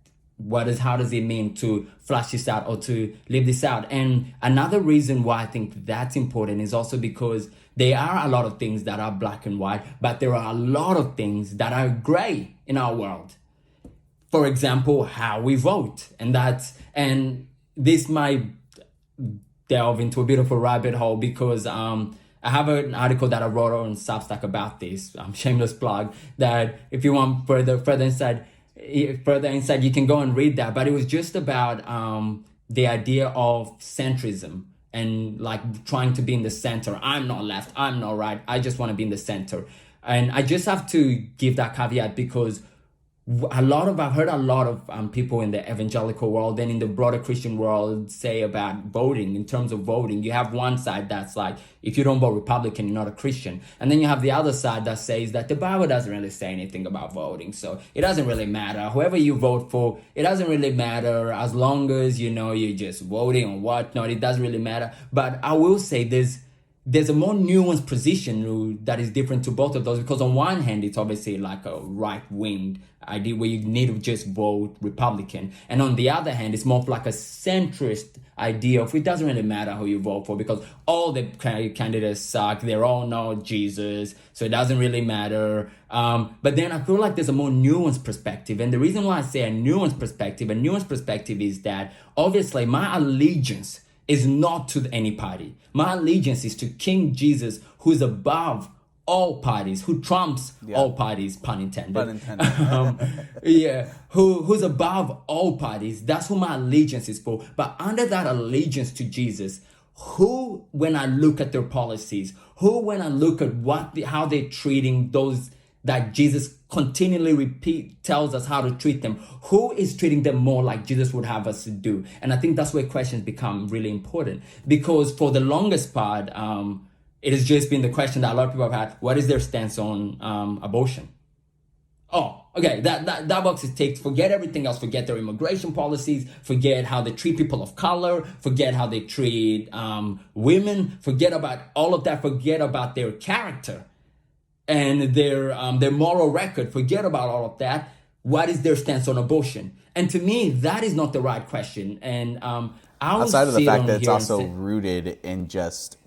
how does it mean to flush this out or to live this out? And another reason why I think that's important is also because there are a lot of things that are black and white, but there are a lot of things that are gray in our world. For example, how we vote. And this might delve into a bit of a rabbit hole, because I have an article that I wrote on Substack about this, shameless plug, that if you want further insight, you can go and read that. But it was just about the idea of centrism and like trying to be in the center. I'm not left, I'm not right, I just want to be in the center. And I just have to give that caveat, because I've heard a lot of people in the evangelical world and in the broader Christian world say about voting. In terms of voting, you have one side that's like, if you don't vote Republican, you're not a Christian. And then you have the other side that says that the Bible doesn't really say anything about voting. So it doesn't really matter. Whoever you vote for, it doesn't really matter as long as, you're just voting or whatnot. It doesn't really matter. But I will say there's a more nuanced position that is different to both of those, because on one hand, it's obviously like a right-wing idea where you need to just vote Republican. And on the other hand, it's more of like a centrist idea of it doesn't really matter who you vote for because all the candidates suck. They all know Jesus, so it doesn't really matter. But then I feel like there's a more nuanced perspective. And the reason why I say a nuanced perspective is that obviously my allegiance is not to any party. My allegiance is to King Jesus, who is above all parties, who trumps all parties, pun intended. Who's above all parties. That's who my allegiance is for. But under that allegiance to Jesus, who, when I look at their policies, when I look at how they're treating those that Jesus continually tells us how to treat them, who is treating them more like Jesus would have us to do? And I think that's where questions become really important, because for the longest part, it has just been the question that a lot of people have had: what is their stance on abortion? Oh, okay, that box is ticked. Forget everything else. Forget their immigration policies. Forget how they treat people of color. Forget how they treat women. Forget about all of that. Forget about their character and their moral record. Forget about all of that. What is their stance on abortion? And to me, that is not the right question. And outside of the fact that it's also rooted in just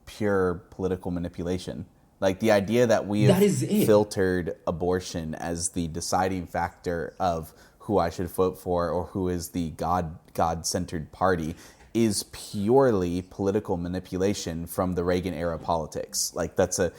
pure political manipulation. Like the idea that we have filtered abortion as the deciding factor of who I should vote for or who is the God-centered party is purely political manipulation from the Reagan era politics. Like it's a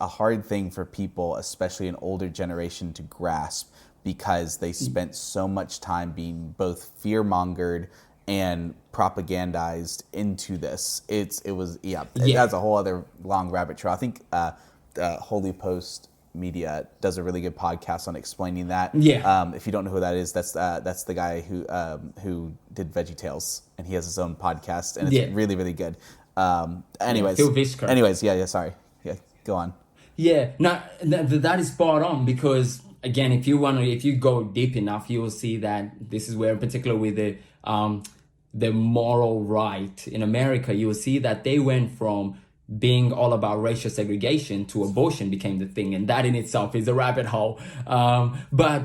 hard thing for people, especially an older generation, to grasp, because they spent so much time being both fear-mongered and propagandized into this. It has a whole other long rabbit trail. I think Holy Post Media does a really good podcast on explaining that. If you don't know who that is, that's the guy who did Veggie Tales, and he has his own podcast, and it's really, really good. Sorry. Yeah, go on. Yeah, no, that is spot on, because again, if you go deep enough, you will see that this is where, in particular with the moral right in America, you will see that they went from being all about racial segregation to abortion became the thing. And that in itself is a rabbit hole. But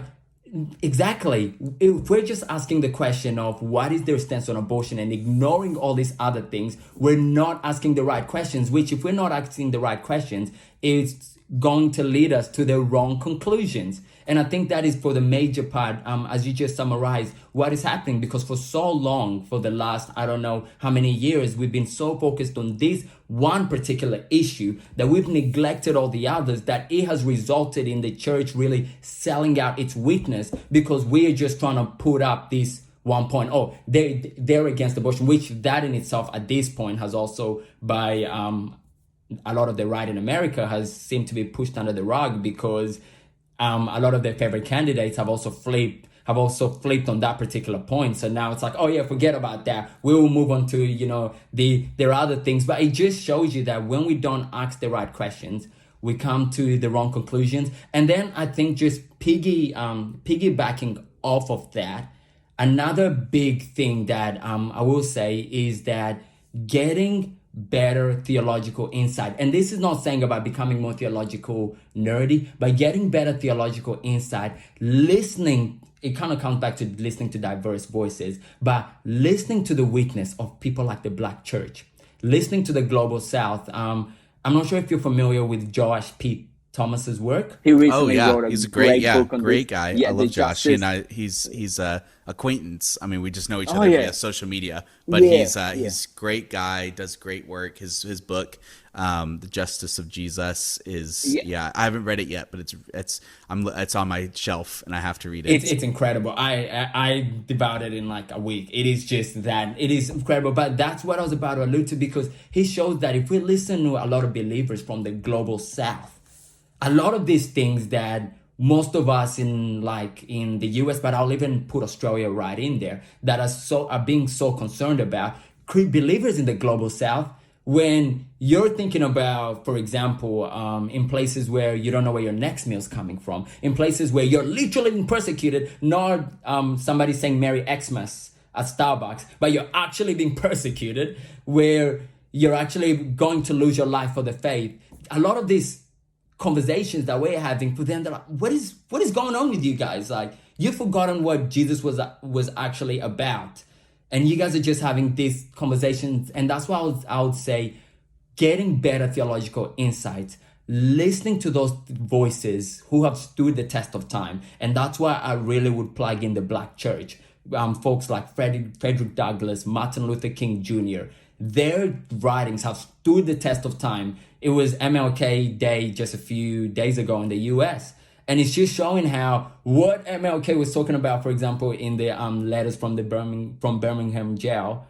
exactly, if we're just asking the question of what is their stance on abortion and ignoring all these other things, we're not asking the right questions, which if we're not asking the right questions, it's going to lead us to the wrong conclusions. And I think that is for the major part, as you just summarized, what is happening. Because for so long, for the last, I don't know how many years, we've been so focused on this one particular issue that we've neglected all the others, that it has resulted in the church really selling out its weakness, because we're just trying to put up this one point. Oh, they're against abortion, which that in itself at this point has also, by a lot of the right in America, has seemed to be pushed under the rug, because a lot of their favorite candidates have also flipped on that particular point. So now it's like, oh yeah, forget about that. We will move on to, there are other things. But it just shows you that when we don't ask the right questions, we come to the wrong conclusions. And then I think just piggybacking off of that, another big thing that I will say is that getting better theological insight. And this is not saying about becoming more theological nerdy, but getting better theological insight, listening. It kind of comes back to listening to diverse voices, but listening to the witness of people like the Black church, listening to the Global South. I'm not sure if you're familiar with Josh P. Thomas's work. He recently wrote he's a great book on great guy. Yeah, I love Josh. He and I, he's a acquaintance. I mean, we just know each other via social media, but he's a great guy, does great work. His book, The Justice of Jesus, is I haven't read it yet, but it's on my shelf and I have to read it. It's incredible. I devoured it in like a week. It is just that it is incredible. But that's what I was about to allude to, because he shows that if we listen to a lot of believers from the Global South, a lot of these things that most of us in the US, but I'll even put Australia right in there, that are being so concerned about believers in the global South. When you're thinking about, for example, in places where you don't know where your next meal's coming from, in places where you're literally being persecuted, not somebody saying Merry Xmas at Starbucks, but you're actually being persecuted, where you're actually going to lose your life for the faith. A lot of these conversations that we're having, for them, they're like, what is going on with you guys? Like, you've forgotten what Jesus was actually about. And you guys are just having these conversations. And that's why I would say getting better theological insights, listening to those voices who have stood the test of time. And that's why I really would plug in the Black church. Folks like Frederick Douglass, Martin Luther King Jr., their writings have stood the test of time. It was MLK Day just a few days ago in the US. And it's just showing how what MLK was talking about, for example, in the letters from Birmingham jail,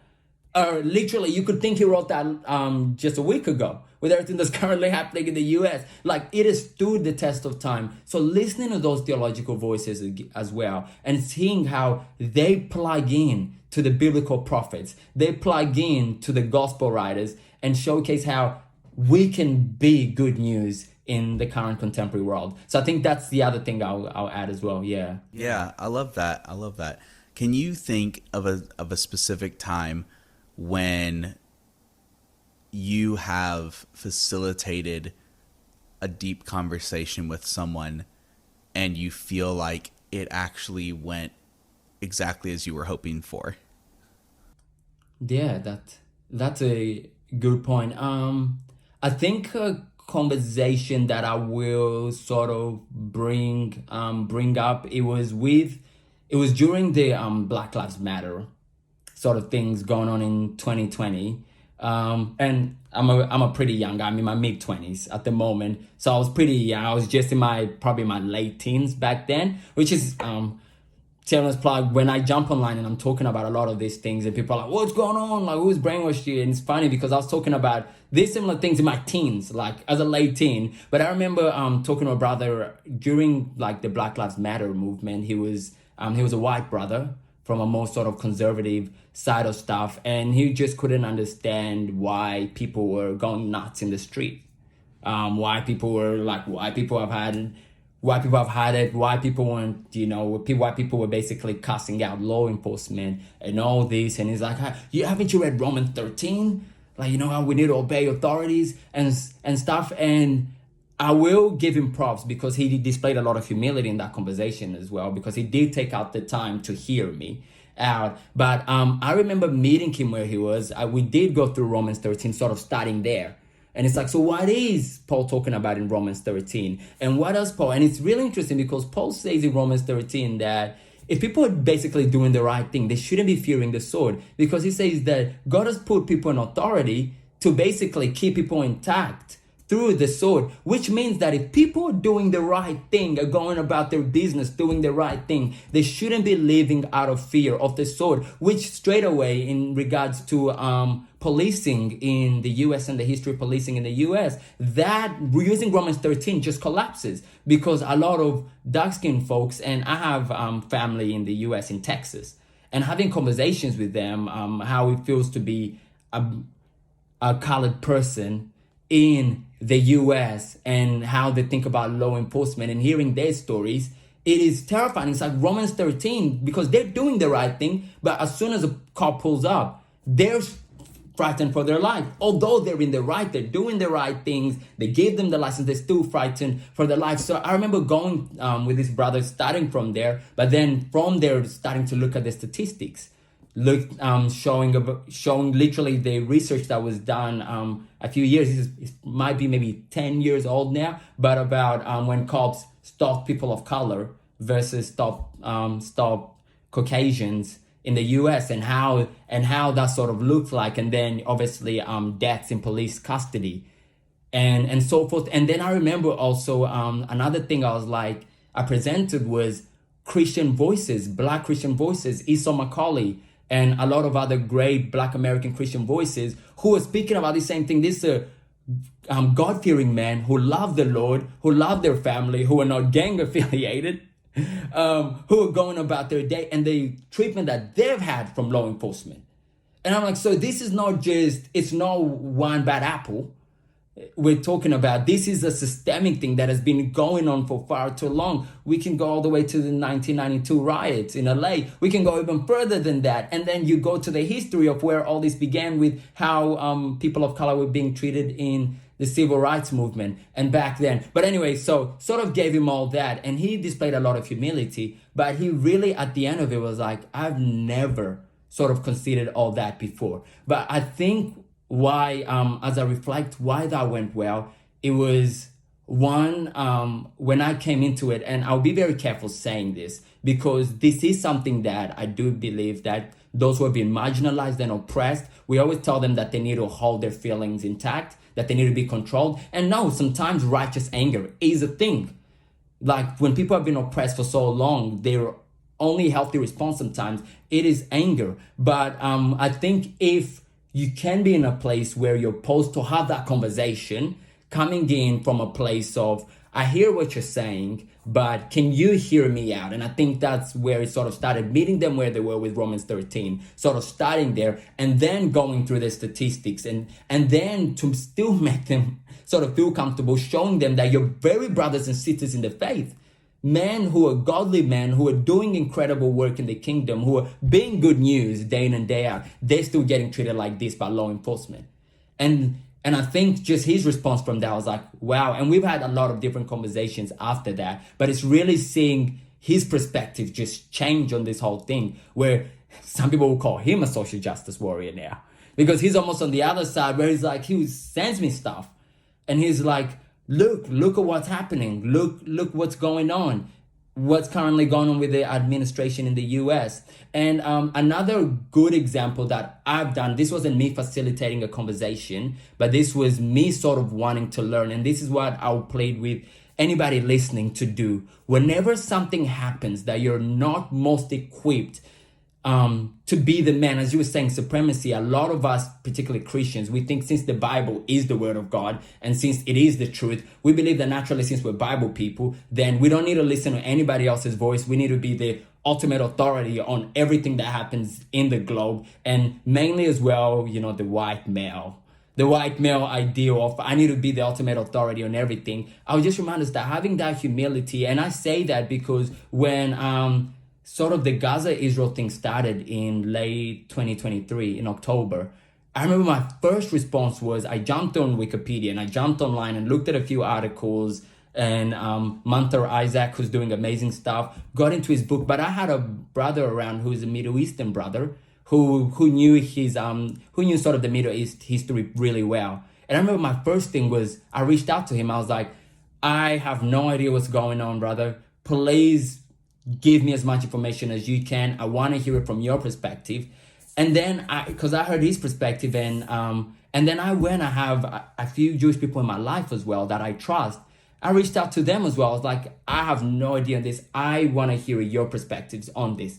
literally you could think he wrote that just a week ago with everything that's currently happening in the US. Like, it has stood the test of time. So listening to those theological voices as well, and seeing how they plug in to the biblical prophets, they plug in to the gospel writers, and showcase how we can be good news in the current contemporary world. So I think that's the other thing I'll add as well. Yeah. Yeah, I love that. Can you think of a specific time when you have facilitated a deep conversation with someone and you feel like it actually went exactly as you were hoping for? Yeah, that's a good point. I think a conversation that I will sort of bring up, it was during the Black Lives Matter sort of things going on in 2020. And I'm a pretty young guy. I'm in my mid-20s at the moment. So I was pretty young. I was just in probably my late teens back then, which is shameless plug. When I jump online and I'm talking about a lot of these things, and people are like, what's going on? Like, who's brainwashed you? And it's funny because I was talking about these similar things in my teens, like as a late teen. But I remember talking to a brother during like the Black Lives Matter movement. He was a white brother from a more sort of conservative side of stuff, and he just couldn't understand why people were going nuts in the street. Why people have had it, why people weren't, why people were basically cussing out law enforcement and all this. And he's like, haven't you read Romans 13? Like, how we need to obey authorities and stuff. And I will give him props because he displayed a lot of humility in that conversation as well, because he did take out the time to hear me out. But I remember meeting him where he was. We did go through Romans 13, sort of starting there. And it's like, so what is Paul talking about in Romans 13? And what does Paul? And it's really interesting because Paul says in Romans 13 that if people are basically doing the right thing, they shouldn't be fearing the sword, because he says that God has put people in authority to basically keep people intact through the sword, which means that if people are doing the right thing, are going about their business, doing the right thing, they shouldn't be living out of fear of the sword, which straight away in regards to policing in the US and the history of policing in the US, that using Romans 13 just collapses, because a lot of dark-skinned folks, and I have family in the US in Texas, and having conversations with them, how it feels to be a colored person in the US and how they think about law enforcement, and hearing their stories, it is terrifying. It's like Romans 13, because they're doing the right thing, but as soon as a car pulls up, they're frightened for their life. Although they're in the right, they're doing the right things, they gave them the license, they're still frightened for their life. So I remember going with this brother, starting from there, but then from there starting to look at the statistics, showing literally the research that was done a few years, it might be maybe 10 years old now, but about when cops stop people of color versus stop Caucasians in the US, and how that sort of looked like, and then obviously deaths in police custody and so forth. And then I remember also another thing I presented was Christian voices, Black Christian voices, Esau McCaulley, and a lot of other great Black American Christian voices who are speaking about the same thing. These are God-fearing men who love the Lord, who love their family, who are not gang affiliated, who are going about their day, and the treatment that they've had from law enforcement. And I'm like, so this is not just, it's not one bad apple. We're talking about, this is a systemic thing that has been going on for far too long. We can go all the way to the 1992 riots in LA. We can go even further than that. And then you go to the history of where all this began with how people of color were being treated in the civil rights movement and back then. But anyway, so sort of gave him all that, and he displayed a lot of humility, but he really at the end of it was like, I've never sort of considered all that before. But I think why, as I reflect why that went well, it was one, when I came into it, and I'll be very careful saying this, because this is something that I do believe that those who have been marginalized and oppressed, we always tell them that they need to hold their feelings intact, that they need to be controlled. And no, sometimes righteous anger is a thing. Like when people have been oppressed for so long, their only healthy response sometimes, it is anger. But I think if you can be in a place where you're supposed to have that conversation, coming in from a place of, I hear what you're saying, but can you hear me out? And I think that's where it sort of started, meeting them where they were with Romans 13, sort of starting there, and then going through the statistics, and then to still make them sort of feel comfortable, showing them that you're very brothers and sisters in the faith. Men who are godly men, who are doing incredible work in the kingdom, who are being good news day in and day out, they're still getting treated like this by law enforcement. And I think just his response from that was like, wow. And we've had a lot of different conversations after that, but it's really seeing his perspective just change on this whole thing, where some people will call him a social justice warrior now, because he's almost on the other side where he's like, he sends me stuff and he's like, look at what's happening. Look what's going on. What's currently going on with the administration in the US. And another good example that I've done, this wasn't me facilitating a conversation, but this was me sort of wanting to learn. And this is what I'll plead with anybody listening to do. Whenever something happens that you're not most equipped to be the man, as you were saying, supremacy, a lot of us, particularly Christians, we think since the Bible is the word of God and since it is the truth, we believe that naturally since we're Bible people, then we don't need to listen to anybody else's voice. We need to be the ultimate authority on everything that happens in the globe, and mainly as well, you know, the white male ideal of I need to be the ultimate authority on everything. I would just remind us that having that humility, and I say that because when sort of the Gaza-Israel thing started in late 2023 in October, I remember my first response was I jumped on Wikipedia and I jumped online and looked at a few articles, and Manthur Isaac, who's doing amazing stuff, got into his book. But I had a brother around who's a Middle Eastern brother who knew sort of the Middle East history really well. And I remember my first thing was I reached out to him. I was like, I have no idea what's going on, brother. Please give me as much information as you can. I want to hear it from your perspective. And then because I heard his perspective, and then I have a few Jewish people in my life as well that I trust. I reached out to them as well. I was like, I have no idea on this. I want to hear your perspectives on this.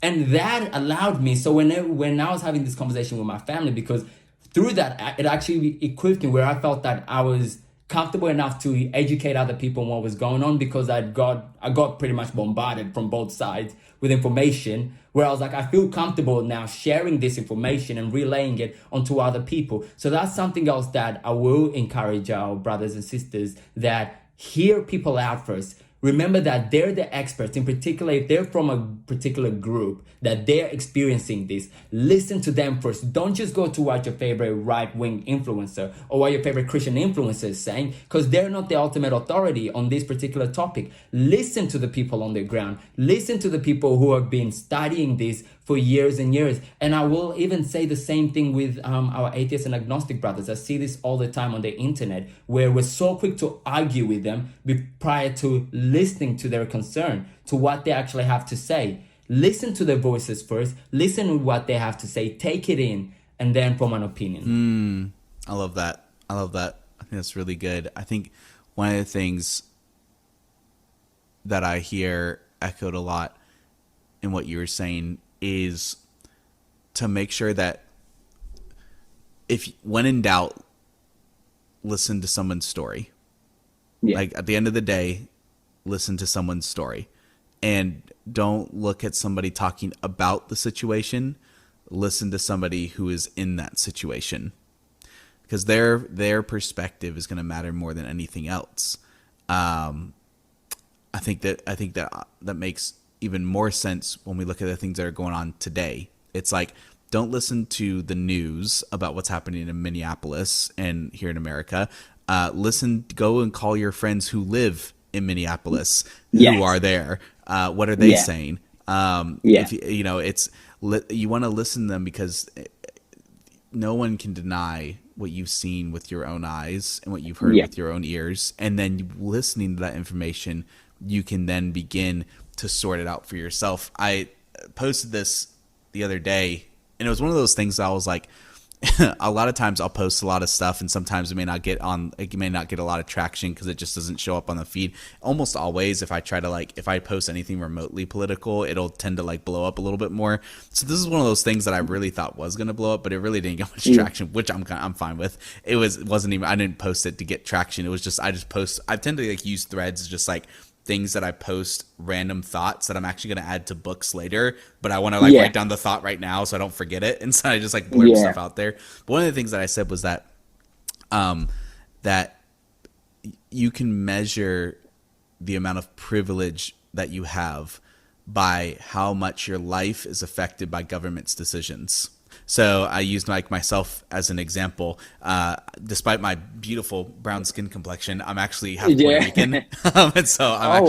And that allowed me, so when I was having this conversation with my family, because through that, it actually equipped me where I felt that I was comfortable enough to educate other people on what was going on, because I got pretty much bombarded from both sides with information, where I was like, I feel comfortable now sharing this information and relaying it onto other people. So that's something else that I will encourage our brothers and sisters, that hear people out first. Remember that they're the experts, in particular, if they're from a particular group, that they're experiencing this. Listen to them first. Don't just go to what your favorite right-wing influencer or what your favorite Christian influencer is saying, because they're not the ultimate authority on this particular topic. Listen to the people on the ground. Listen to the people who have been studying this for years and years. And I will even say the same thing with our atheist and agnostic brothers. I see this all the time on the internet, where we're so quick to argue with them prior to listening to their concern, to what they actually have to say. Listen to their voices first. Listen to what they have to say. Take it in, and then form an opinion. I love that. I think that's really good. I think one of the things that I hear echoed a lot in what you were saying is to make sure that when in doubt, listen to someone's story. Yeah. Like at the end of the day, listen to someone's story, and don't look at somebody talking about the situation. Listen to somebody who is in that situation, because their perspective is going to matter more than anything else. I think that makes even more sense when we look at the things that are going on today. It's like, don't listen to the news about what's happening in Minneapolis and here in America. Go and call your friends who live in Minneapolis, Yes. who are there. What are they Yeah. saying? Yeah. If you want to listen to them, because no one can deny what you've seen with your own eyes and what you've heard Yeah. with your own ears. And then listening to that information, you can then begin to sort it out for yourself. I posted this the other day, and it was one of those things that I was like, a lot of times I'll post a lot of stuff, and sometimes it may not get a lot of traction because it just doesn't show up on the feed. Almost always, if I post anything remotely political, it'll tend to like blow up a little bit more. So this is one of those things that I really thought was going to blow up, but it really didn't get much traction, which I'm fine with. I didn't post it to get traction. It was just, I tend to like use threads, just like things that I post, random thoughts that I'm actually going to add to books later, but I want to like write down the thought right now so I don't forget it. And so I just like blurb stuff out there. But one of the things that I said was that, that you can measure the amount of privilege that you have by how much your life is affected by government's decisions. So I used like myself as an example. Despite my beautiful brown skin complexion, I'm actually half Puerto Rican, and so I'm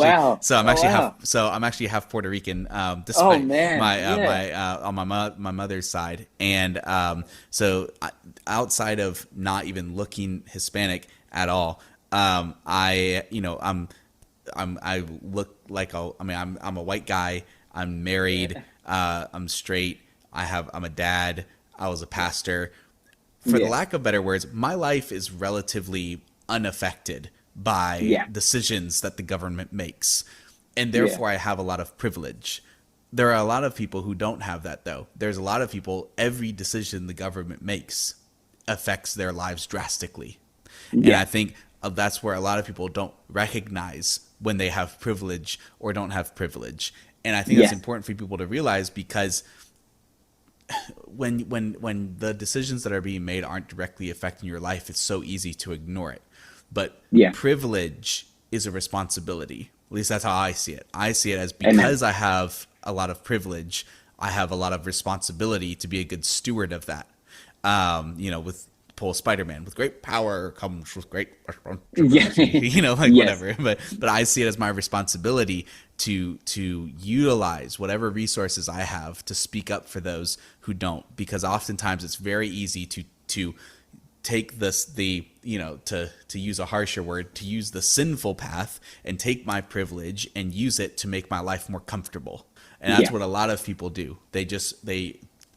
actually half Puerto Rican. Despite my mother's side, and outside of not even looking Hispanic at all, I look like I'm a white guy. I'm married. I'm straight. I'm a dad. I was a pastor. For the lack of better words, my life is relatively unaffected by decisions that the government makes. And therefore I have a lot of privilege. There are a lot of people who don't have that though. There's a lot of people, every decision the government makes affects their lives drastically. And I think that's where a lot of people don't recognize when they have privilege or don't have privilege. And I think that's important for people to realize, because when the decisions that are being made aren't directly affecting your life, it's so easy to ignore it. But privilege is a responsibility. At least that's how I see it. I see it as, because I have a lot of privilege, I have a lot of responsibility to be a good steward of that. With Spider-Man, with great power comes with great responsibility. Whatever. But I see it as my responsibility to utilize whatever resources I have to speak up for those who don't, because oftentimes it's very easy to take to use a harsher word, to use the sinful path and take my privilege and use it to make my life more comfortable. And that's what a lot of people do. They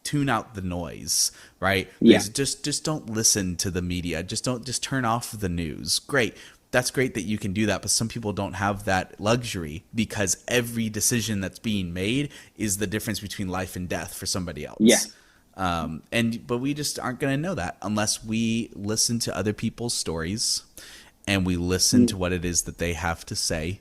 tune out the noise, right? Just don't listen to the media. Just turn off the news. Great. That's great that you can do that, but some people don't have that luxury, because every decision that's being made is the difference between life and death for somebody else. But we just aren't going to know that unless we listen to other people's stories and we listen to what it is that they have to say.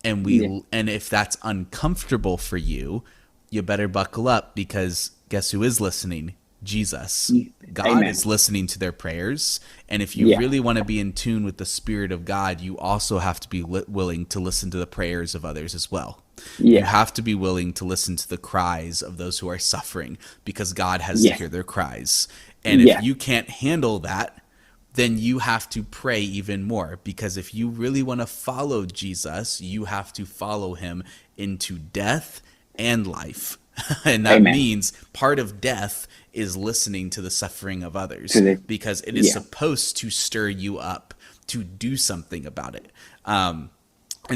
And and if that's uncomfortable for you, you better buckle up, because guess who is listening? Jesus. God is listening to their prayers. And if you really want to be in tune with the Spirit of God, you also have to be willing to listen to the prayers of others as well. You have to be willing to listen to the cries of those who are suffering, because God has to hear their cries. And if you can't handle that, then you have to pray even more, because if you really want to follow Jesus, you have to follow him into death and life. And that means part of death is listening to the suffering of others, because it is supposed to stir you up to do something about it. And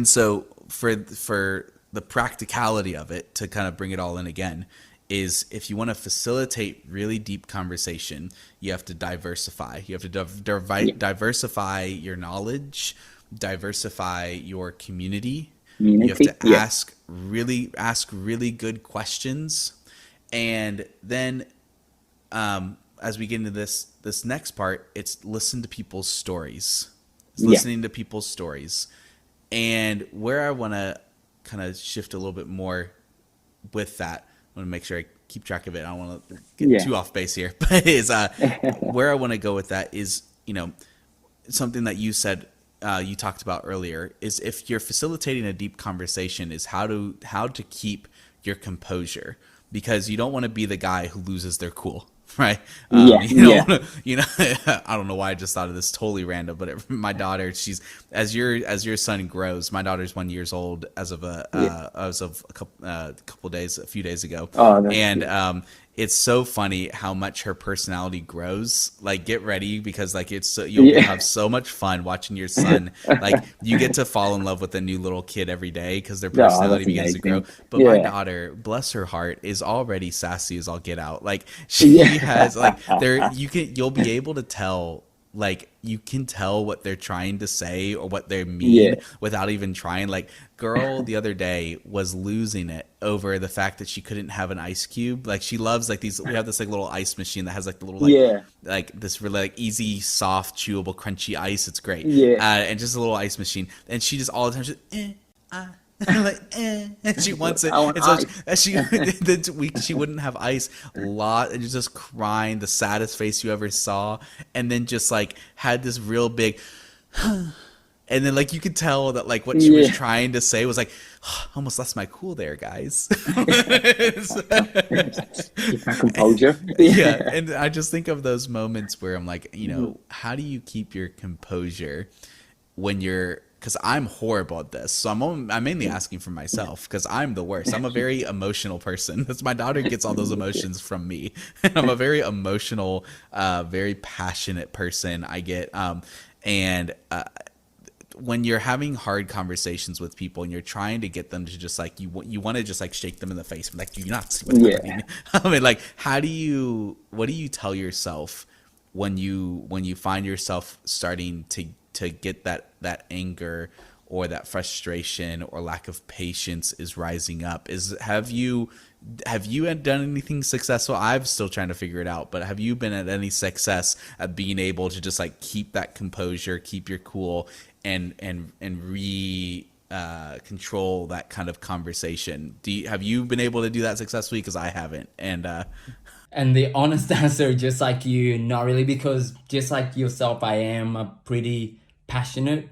so for the practicality of it, to kind of bring it all in again, is if you want to facilitate really deep conversation, you have to diversify. You have to diversify your knowledge, diversify your community. You have to ask really good questions, and then as we get into this next part, it's listen to people's stories. It's Yeah. listening to people's stories. And where I want to kind of shift a little bit more with that, I want to make sure I keep track of it. I don't want to get Yeah. too off base here, but is where I want to go with that is, something that you said, you talked about earlier, is if you're facilitating a deep conversation, is how to keep your composure, because you don't want to be the guy who loses their cool. Right. You don't want to, I don't know why I just thought of this, totally random, but my daughter, she's, as your son grows, my daughter's 1 year old as of a few days ago. Oh, that's and, it's so funny how much her personality grows. Like, get ready, because like you'll have so much fun watching your son. Like, you get to fall in love with a new little kid every day because their personality begins to grow. But my daughter, bless her heart, is already sassy as all get out. Like, she has like you'll be able to tell. Like, you can tell what they're trying to say or what they mean without even trying. Like, girl the other day was losing it over the fact that she couldn't have an ice cube. Like, she loves like these. We have this like little ice machine that has like the little like this really like easy, soft, chewable, crunchy ice. It's great. And just a little ice machine. And she just all the time she's like, and she wants it. And so she wouldn't have ice a lot, and just crying, the saddest face you ever saw, and then just like had this real big and then like you could tell that like what she was trying to say was like, almost lost my cool there, guys. Composure. And I just think of those moments where I'm like, how do you keep your composure when you're, because I'm horrible at this. So I'm mainly asking for myself, because I'm the worst. I'm a very emotional person. That's, my daughter gets all those emotions from me. I'm a very emotional, very passionate person. I get, when you're having hard conversations with people and you're trying to get them to just like, you want to just like shake them in the face, like, do you not see what's happening? I mean, like, what do you tell yourself when you find yourself starting to get that anger or that frustration or lack of patience is rising up? Have you done anything successful? I'm still trying to figure it out, but have you been at any success at being able to just like keep that composure, keep your cool, and control that kind of conversation? Have you been able to do that successfully? Because I haven't. And the honest answer, just like you, not really, because just like yourself, I am a pretty passionate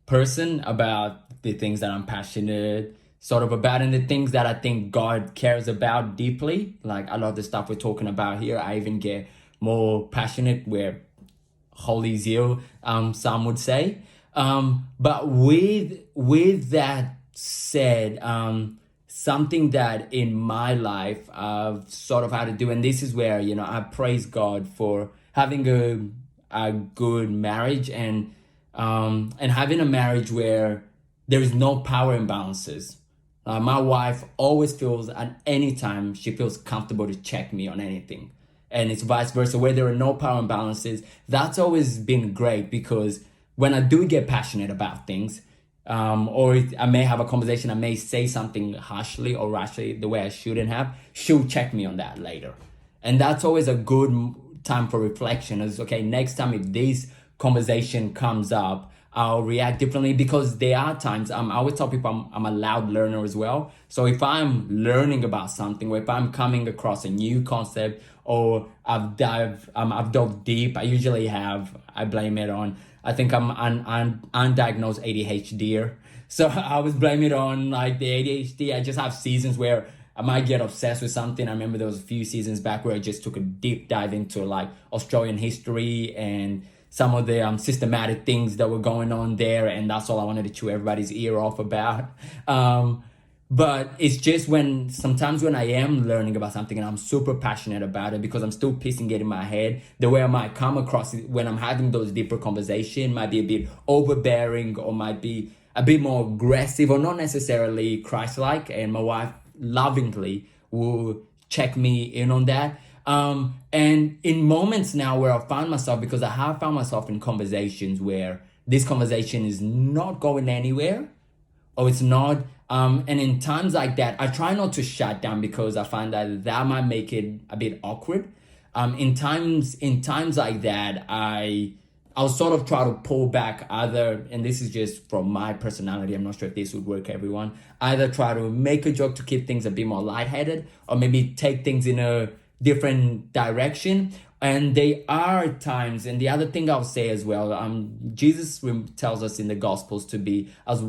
person about the things that I'm passionate sort of about, and the things that I think God cares about deeply. Like, I love the stuff we're talking about here. I even get more passionate where holy zeal, some would say. But with that said, something that in my life I've sort of had to do, and this is where, I praise God for having a good marriage and having a marriage where there is no power imbalances. My wife always feels, at any time, she feels comfortable to check me on anything. And it's vice versa, where there are no power imbalances. That's always been great, because when I do get passionate about things, or I may have a conversation, I may say something harshly or rashly the way I shouldn't have, she'll check me on that later. And that's always a good time for reflection. Is okay, next time if this conversation comes up, I'll react differently, because there are times, I always tell people I'm a loud learner as well. So if I'm learning about something, or if I'm coming across a new concept, or I've dove deep, I blame it on, I think I'm undiagnosed ADHD. So I always blame it on like the ADHD. I just have seasons where I might get obsessed with something. I remember there was a few seasons back where I just took a deep dive into like Australian history and some of the systematic things that were going on there, and that's all I wanted to chew everybody's ear off about. But it's just sometimes when I am learning about something and I'm super passionate about it, because I'm still piecing it in my head, the way I might come across it when I'm having those deeper conversations might be a bit overbearing, or might be a bit more aggressive, or not necessarily Christ-like, and my wife lovingly will check me in on that. And in moments now where I find myself, because I have found myself in conversations where this conversation is not going anywhere, or it's not, and in times like that, I try not to shut down, because I find that might make it a bit awkward. In times like that, I'll sort of try to pull back either, and this is just from my personality, I'm not sure if this would work everyone, either try to make a joke to keep things a bit more lightheaded, or maybe take things in a different direction. And there are times, and the other thing I'll say as well, Jesus tells us in the Gospels to be as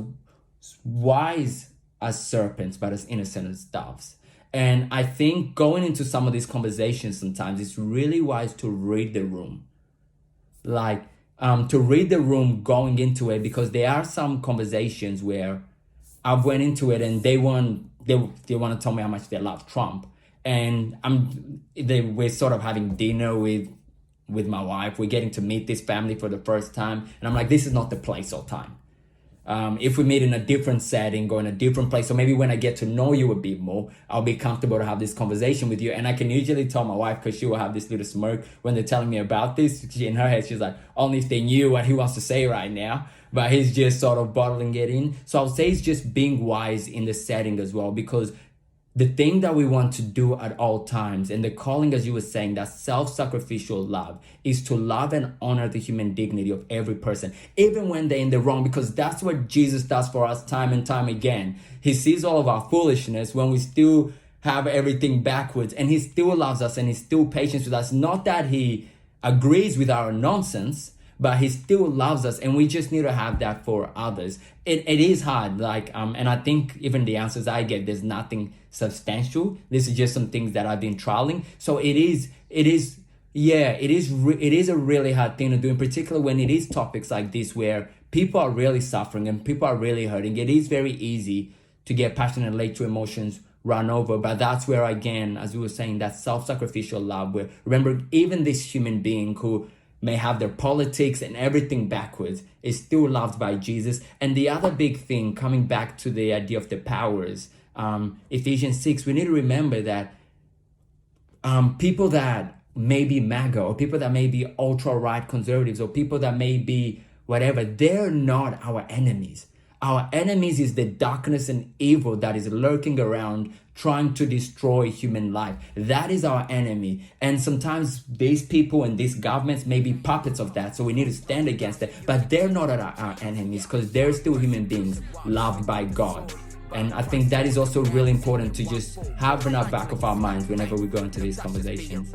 wise as serpents, but as innocent as doves. And I think going into some of these conversations sometimes, it's really wise to read the room. Like, to read the room going into it, because there are some conversations where I've went into it and they want to tell me how much they love Trump. And we're sort of having dinner with my wife. We're getting to meet this family for the first time. And I'm like, this is not the place or time. If we meet in a different setting or in a different place, or maybe when I get to know you a bit more, I'll be comfortable to have this conversation with you. And I can usually tell my wife, because she will have this little smirk when they're telling me about this. In her head, she's like, only if they knew what he wants to say right now. But he's just sort of bottling it in. So I'll say it's just being wise in the setting as well, because the thing that we want to do at all times, and the calling, as you were saying, that self-sacrificial love, is to love and honor the human dignity of every person, even when they're in the wrong, because that's what Jesus does for us time and time again. He sees all of our foolishness when we still have everything backwards, and he still loves us, and he's still patient with us. Not that he agrees with our nonsense, but he still loves us, and we just need to have that for others. It is hard, and I think even the answers I get, there's nothing substantial. This is just some things that I've been trialing. So it is a really hard thing to do, in particular when it is topics like this where people are really suffering and people are really hurting. It is very easy to get passionate and let your emotions run over, but that's where, again, as we were saying, that self-sacrificial love, where, remember, even this human being who may have their politics and everything backwards is still loved by Jesus. And the other big thing, coming back to the idea of the powers, Ephesians 6, we need to remember that people that may be MAGA, or people that may be ultra-right conservatives, or people that may be whatever, they're not our enemies. Our enemies is the darkness and evil that is lurking around trying to destroy human life. That is our enemy. And sometimes these people and these governments may be puppets of that. So we need to stand against it. But they're not our enemies, because they're still human beings loved by God. And I think that is also really important to just have in our back of our minds whenever we go into these conversations.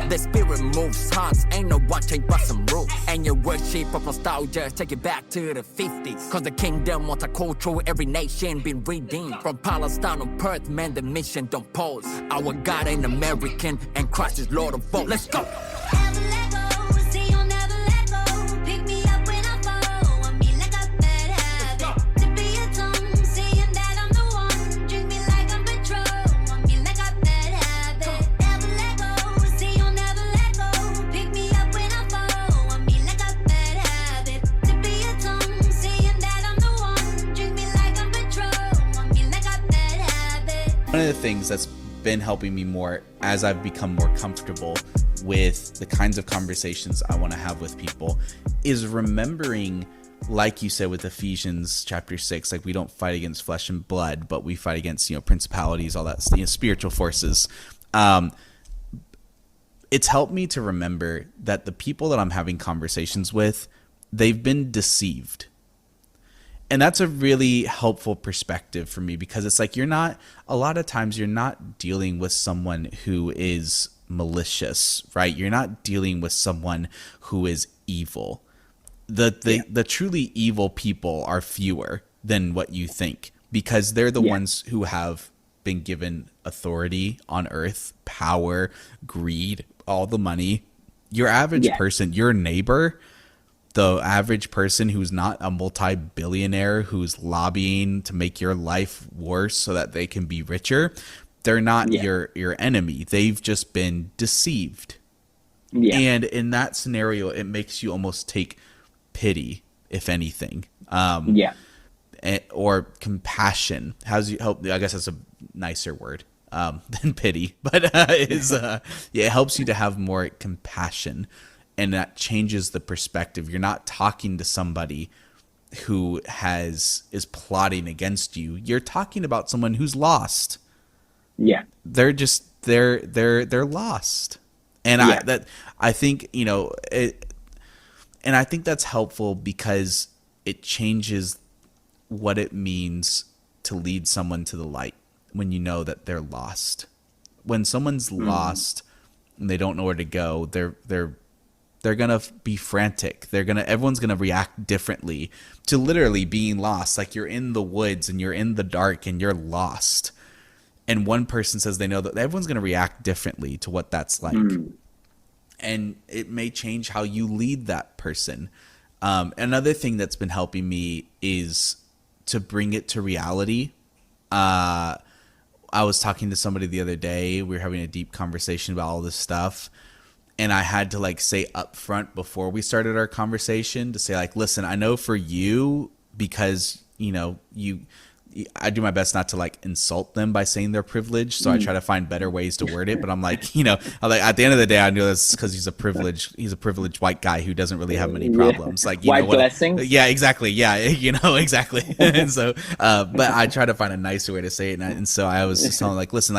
The spirit moves hearts, ain't no watching but some rules. And your worship of nostalgia, take it back to the 50s. Cause the kingdom wants a culture, every nation been redeemed. From Palestine to Perth, man, the mission don't pause. Our God ain't American, and Christ is Lord of all. Let's go! One of the things that's been helping me more as I've become more comfortable with the kinds of conversations I want to have with people is remembering, like you said with Ephesians chapter 6, like we don't fight against flesh and blood, but we fight against, principalities, all that, spiritual forces. It's helped me to remember that the people that I'm having conversations with, they've been deceived. And that's a really helpful perspective for me, because it's like a lot of times you're not dealing with someone who is malicious, right? You're not dealing with someone who is evil. The truly evil people are fewer than what you think, because they're the ones who have been given authority on earth, power, greed, all the money. Your average person, your neighbor, the average person who's not a multi-billionaire who's lobbying to make your life worse so that they can be richer, they're not your enemy. They've just been deceived. And in that scenario, it makes you almost take pity, if anything, or compassion. How's you help? I guess that's a nicer word than pity, but it helps you to have more compassion. And that changes the perspective. You're not talking to somebody who is plotting against you. You're talking about someone who's lost. Yeah. They're lost. And Yeah. I think, and I think that's helpful because it changes what it means to lead someone to the light when you know that they're lost. When someone's lost and they don't know where to go, they're gonna be frantic. Everyone's gonna react differently to literally being lost. Like, you're in the woods and you're in the dark and you're lost, and one person says they know that, everyone's gonna react differently to what that's like. And it may change how you lead that person. Another thing that's been helping me is to bring it to reality. I was talking to somebody the other day. We were having a deep conversation about all this stuff. And I had to say up front before we started our conversation to say, listen, I know for you, because, I do my best not to insult them by saying they're privileged. So I try to find better ways to word it. But I'm at the end of the day, I know that's because he's a privileged white guy who doesn't really have many problems. White blessing. Yeah, exactly. Yeah. Exactly. And so, but I try to find a nicer way to say it. And so I was just telling listen,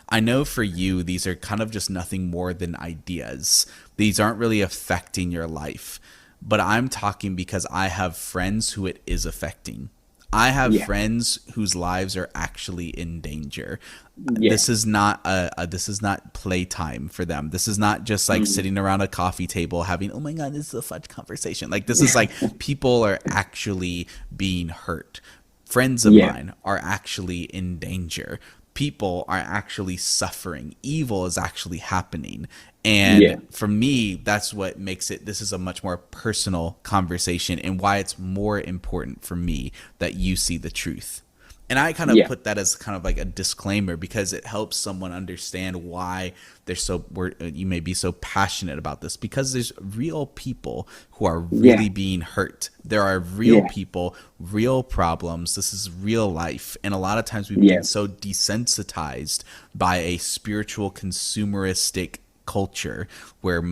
I know for you, these are kind of just nothing more than ideas. These aren't really affecting your life, but I'm talking because I have friends who it is affecting. I have friends whose lives are actually in danger. This is not this is not playtime for them. This is not just sitting around a coffee table having, oh my God, this is a fun conversation. This is people are actually being hurt. Friends of mine are actually in danger. People are actually suffering. Evil is actually happening. And for me, that's what makes it, this is a much more personal conversation, and why it's more important for me that you see the truth. And I kind of put that as kind of a disclaimer, because it helps someone understand why you may be so passionate about this, because there's real people who are really being hurt. There are real people, real problems. This is real life. And a lot of times we've been so desensitized by a spiritual consumeristic culture where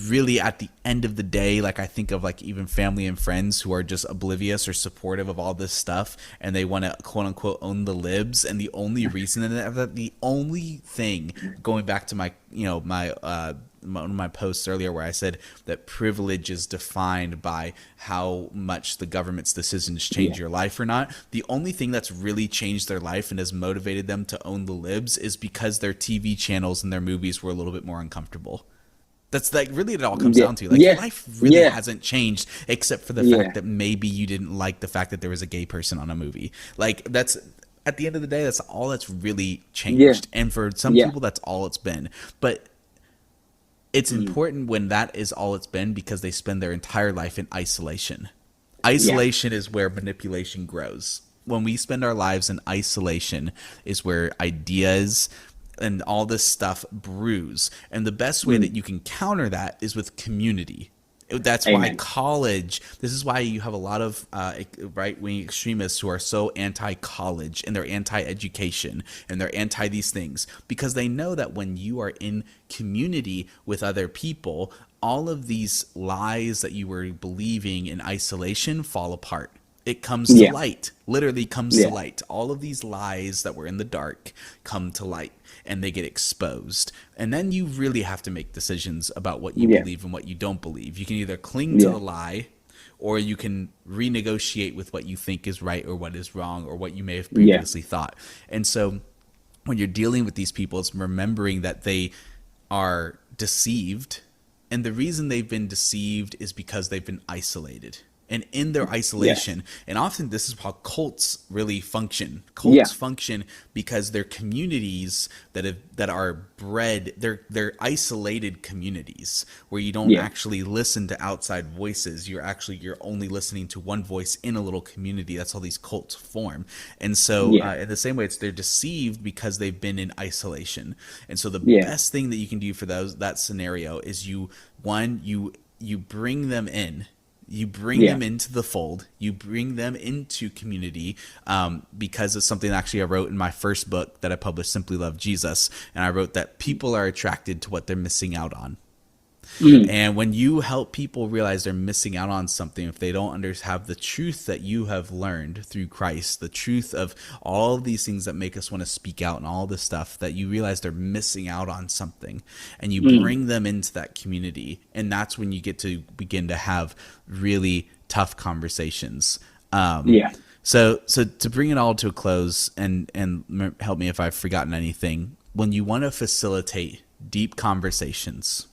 really at the end of the day, I think of even family and friends who are just oblivious or supportive of all this stuff, and they want to quote unquote own the libs. And the only reason that the only thing, going back to my one of my posts earlier where I said that privilege is defined by how much the government's decisions change your life or not. The only thing that's really changed their life and has motivated them to own the libs is because their TV channels and their movies were a little bit more uncomfortable. That's really it all comes down to. Your life really hasn't changed, except for the fact that maybe you didn't like the fact that there was a gay person on a movie. That's, at the end of the day, that's all that's really changed. And for some people, that's all it's been. But it's important when that is all it's been, because they spend their entire life in isolation. Isolation is where manipulation grows. When we spend our lives in isolation is where ideas and all this stuff brews. And the best way that you can counter that is with community. That's why college, this is why you have a lot of right-wing extremists who are so anti-college, and they're anti-education, and they're anti these things, because they know that when you are in community with other people, all of these lies that you were believing in isolation fall apart. It comes to light, literally comes to light. All of these lies that were in the dark come to light, and they get exposed. And then you really have to make decisions about what you believe and what you don't believe. You can either cling to the lie, or you can renegotiate with what you think is right or what is wrong, or what you may have previously thought. And so when you're dealing with these people, it's remembering that they are deceived. And the reason they've been deceived is because they've been isolated. And in their isolation, and often this is how cults really function. Cults function because they're communities that are bred. They're isolated communities where you don't actually listen to outside voices. You're only listening to one voice in a little community. That's how these cults form. And so in the same way, they're deceived because they've been in isolation. And so the best thing that you can do for that scenario is you bring them in. You bring them into the fold. You bring them into community, because it's something actually I wrote in my first book that I published, Simply Love Jesus. And I wrote that people are attracted to what they're missing out on. And when you help people realize they're missing out on something, if they don't have the truth that you have learned through Christ, the truth of all of these things that make us want to speak out and all this stuff, that you realize they're missing out on something, and you bring them into that community. And that's when you get to begin to have really tough conversations. So to bring it all to a close, and help me if I've forgotten anything, when you want to facilitate deep conversations,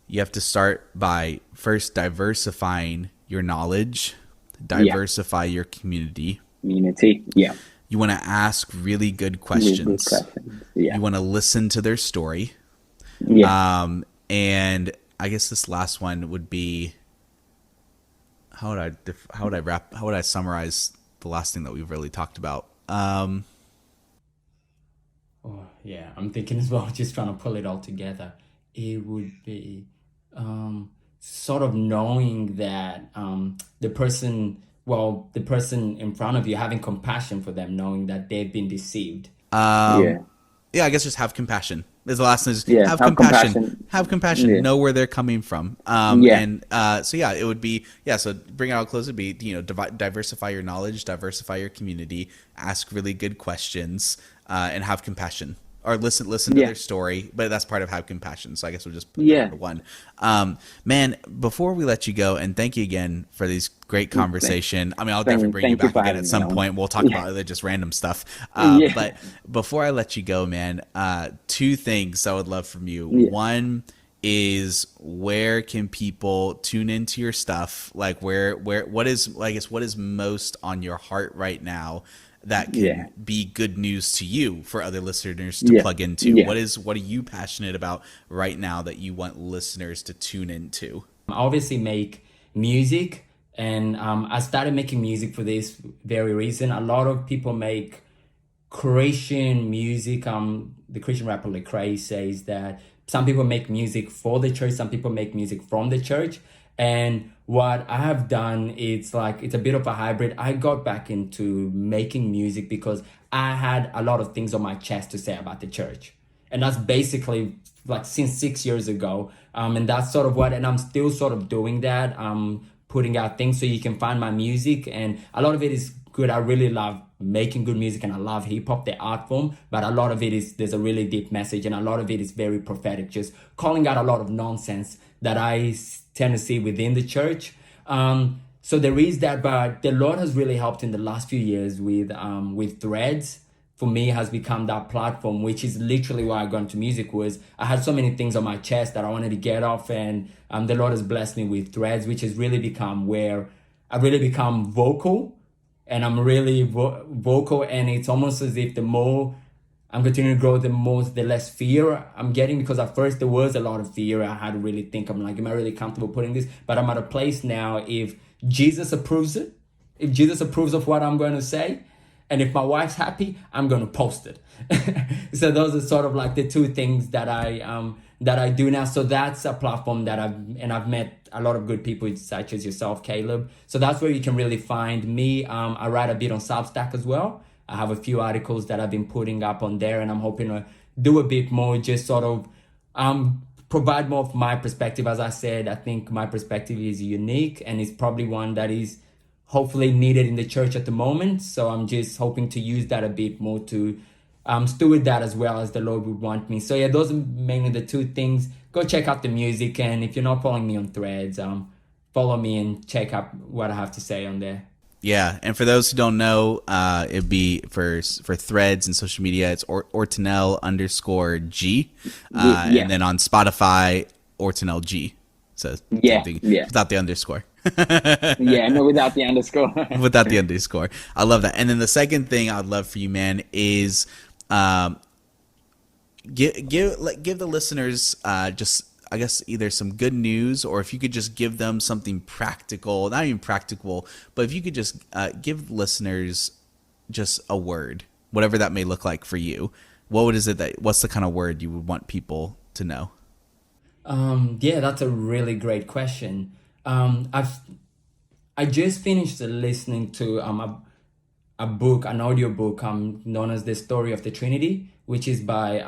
you have to start by first diversifying your knowledge, diversify your community. You want to ask really good questions. You want to listen to their story. And I guess this last one would be, how would I summarize the last thing that we've really talked about? I'm thinking as well, just trying to pull it all together. It would be sort of knowing that the person in front of you, having compassion for them, knowing that they've been deceived. I guess just have compassion. There's the last thing is have compassion. Have compassion. Know where they're coming from. And it would be, so bring it out close would be, diversify your knowledge, diversify your community, ask really good questions, and have compassion. Or listen to their story, but that's part of have compassion. So I guess we'll just put that one. Man, before we let you go, and thank you again for these great conversation. I mean, I'll definitely bring you back again at some point. We'll talk about just random stuff. But before I let you go, man, two things I would love from you. One is, where can people tune into your stuff? Like what is most on your heart right now that can be good news to you for other listeners to plug into? What are you passionate about right now that you want listeners to tune into? I obviously make music, and I started making music for this very reason. A lot of people make Christian music. The Christian rapper Lecrae says that some people make music for the church, some people make music from the church. And what I have done, it's a bit of a hybrid. I got back into making music because I had a lot of things on my chest to say about the church. And that's basically since 6 years ago. And that's sort of and I'm still sort of doing that. Putting out things, so you can find my music. And a lot of it is good. I really love making good music, and I love hip hop, the art form. But a lot of it is, there's a really deep message, and a lot of it is very prophetic, just calling out a lot of nonsense that I tend to see within the church. So there is that, but the Lord has really helped in the last few years with Threads. For me, has become that platform, which is literally why I got into music. Was I had so many things on my chest that I wanted to get off, and the Lord has blessed me with Threads, which has really become where I've really become vocal, and I'm really vocal, and it's almost as if the more I'm continuing to grow, the less fear I'm getting, because at first there was a lot of fear. I had to really think, am I really comfortable putting this? But I'm at a place now, if Jesus approves it, if Jesus approves of what I'm going to say, and if my wife's happy, I'm going to post it. So those are sort of the two things that I do now. So that's a platform that I've met a lot of good people, such as yourself, Caleb. So that's where you can really find me. I write a bit on Substack as well. I have a few articles that I've been putting up on there, and I'm hoping to do a bit more, just sort of provide more of my perspective. As I said, I think my perspective is unique, and it's probably one that is hopefully needed in the church at the moment. So I'm just hoping to use that a bit more to steward that as well as the Lord would want me. So those are mainly the two things. Go check out the music, and if you're not following me on Threads, follow me and check out what I have to say on there. Yeah, and for those who don't know, it'd be for Threads and social media, it's Ortinel _G, and then on Spotify, Ortinel G. So without the underscore. Without the underscore. Without the underscore. I love that. And then the second thing I'd love for you, man, is give the listeners just, I guess, either some good news, or if you could just give them something practical, not even practical, but if you could just give listeners just a word, whatever that may look like for you. What's the kind of word you would want people to know? That's a really great question. I just finished listening to a book, an audio book known as The Story of the Trinity, which is by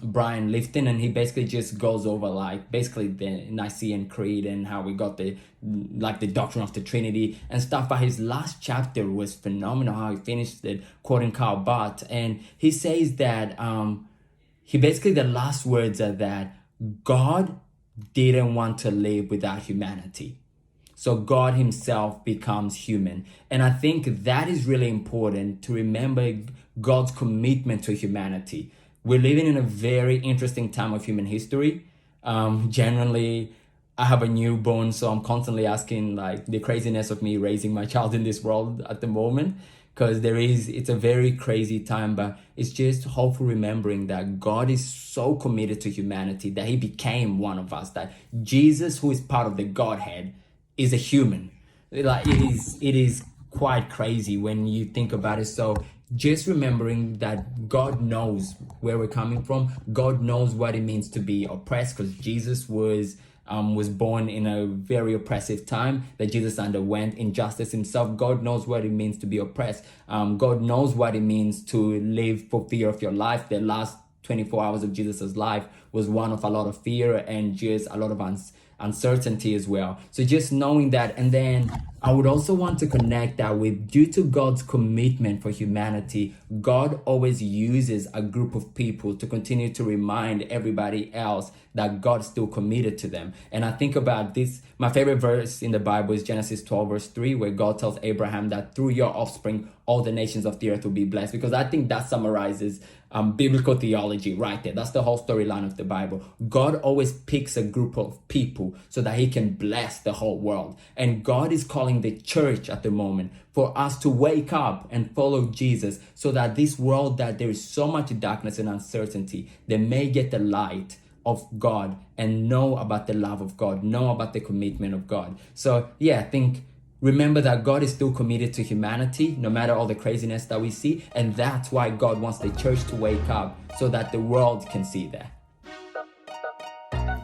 Brian Lifton, and he basically just goes over like basically the Nicene Creed and how we got the doctrine of the Trinity and stuff. But his last chapter was phenomenal, how he finished it, quoting Karl Barth, and he says that the last words are that God didn't want to live without humanity. So God himself becomes human. And I think that is really important to remember God's commitment to humanity. We're living in a very interesting time of human history. Generally, I have a newborn, so I'm constantly asking like the craziness of me raising my child in this world at the moment, because it's a very crazy time, but it's just hopeful remembering that God is so committed to humanity that he became one of us, that Jesus, who is part of the Godhead, is a human. Like it is quite crazy when you think about it. So just remembering that God knows where we're coming from. God knows what it means to be oppressed, because Jesus was born in a very oppressive time, that Jesus underwent injustice himself. God knows what it means to be oppressed. God knows what it means to live for fear of your life. The last 24 hours of Jesus's life was one of a lot of fear and just a lot of uncertainty as well. So just knowing that. And then I would also want to connect that with, due to God's commitment for humanity, God always uses a group of people to continue to remind everybody else that God's still committed to them. And I think about this, my favorite verse in the Bible is Genesis 12 verse 3, where God tells Abraham that through your offspring, all the nations of the earth will be blessed. Because I think that summarizes biblical theology right there. That's the whole storyline of the Bible. God always picks a group of people so that he can bless the whole world. And God is calling the church at the moment for us to wake up and follow Jesus, so that this world that there is so much darkness and uncertainty, they may get the light of God and know about the love of God, know about the commitment of God. So yeah, I think remember that God is still committed to humanity, no matter all the craziness that we see. And that's why God wants the church to wake up, so that the world can see that.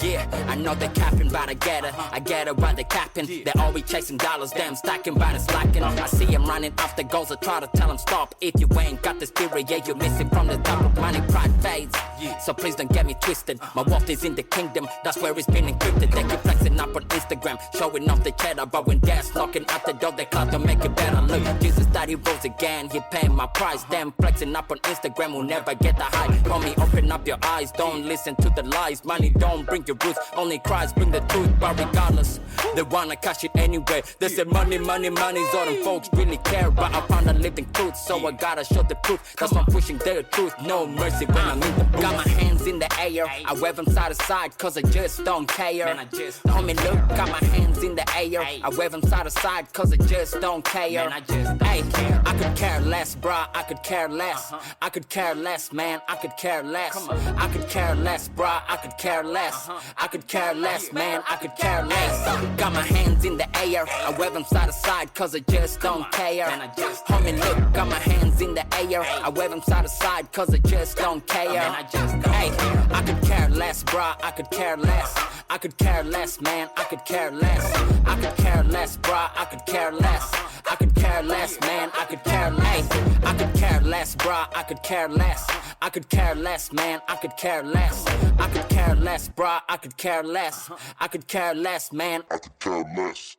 Yeah, I know they're capping, but I get it while they're capping. They're always chasing dollars, damn stacking, but it's lacking. I see them running after goals, I try to tell them stop. If you ain't got the spirit, yeah, you're missing from the top of money, pride fades. So please don't get me twisted, my wealth is in the kingdom, that's where it's been encrypted. They keep flexing up on Instagram, showing off the cheddar, but when death's knocking at the door, they clout to make it better. Look, Jesus died, he rose again, he paying my price. Damn, flexing up on Instagram will never get the hype. Homie, open up your eyes, don't listen to the lies. Money don't bring your roots, only Christ bring the truth. But regardless, they wanna cash it anyway. They said money's all them folks really care. But I found a living truth, so I gotta show the proof. That's why I'm pushing their truth, no mercy when I'm in the booth. Got my hands in the air, I wave them side to side, cause I just don't care. Homie, look, got my hands in the air, I wave them side to side, cause I just don't care. Hey, I could care less, bruh, I could care less. I could care less, man, I could care less. I could care less, bruh, I could care less. I could care less, man, I could care less. Got my hands in the air, I wave them side to side, cause I just don't care. Homie, look, got my hands in the air, I wave them side to side, cause I just don't care. Hey, I could care less, bruh, I could care less. I could care less, man, I could care less. I could care less, bruh, I could care less. I could care less, man, I could care less. I could care less, bruh, I could care less. I could care less, man, I could care less. I could care less, bruh, I could care less. I could care less, man, I could care less.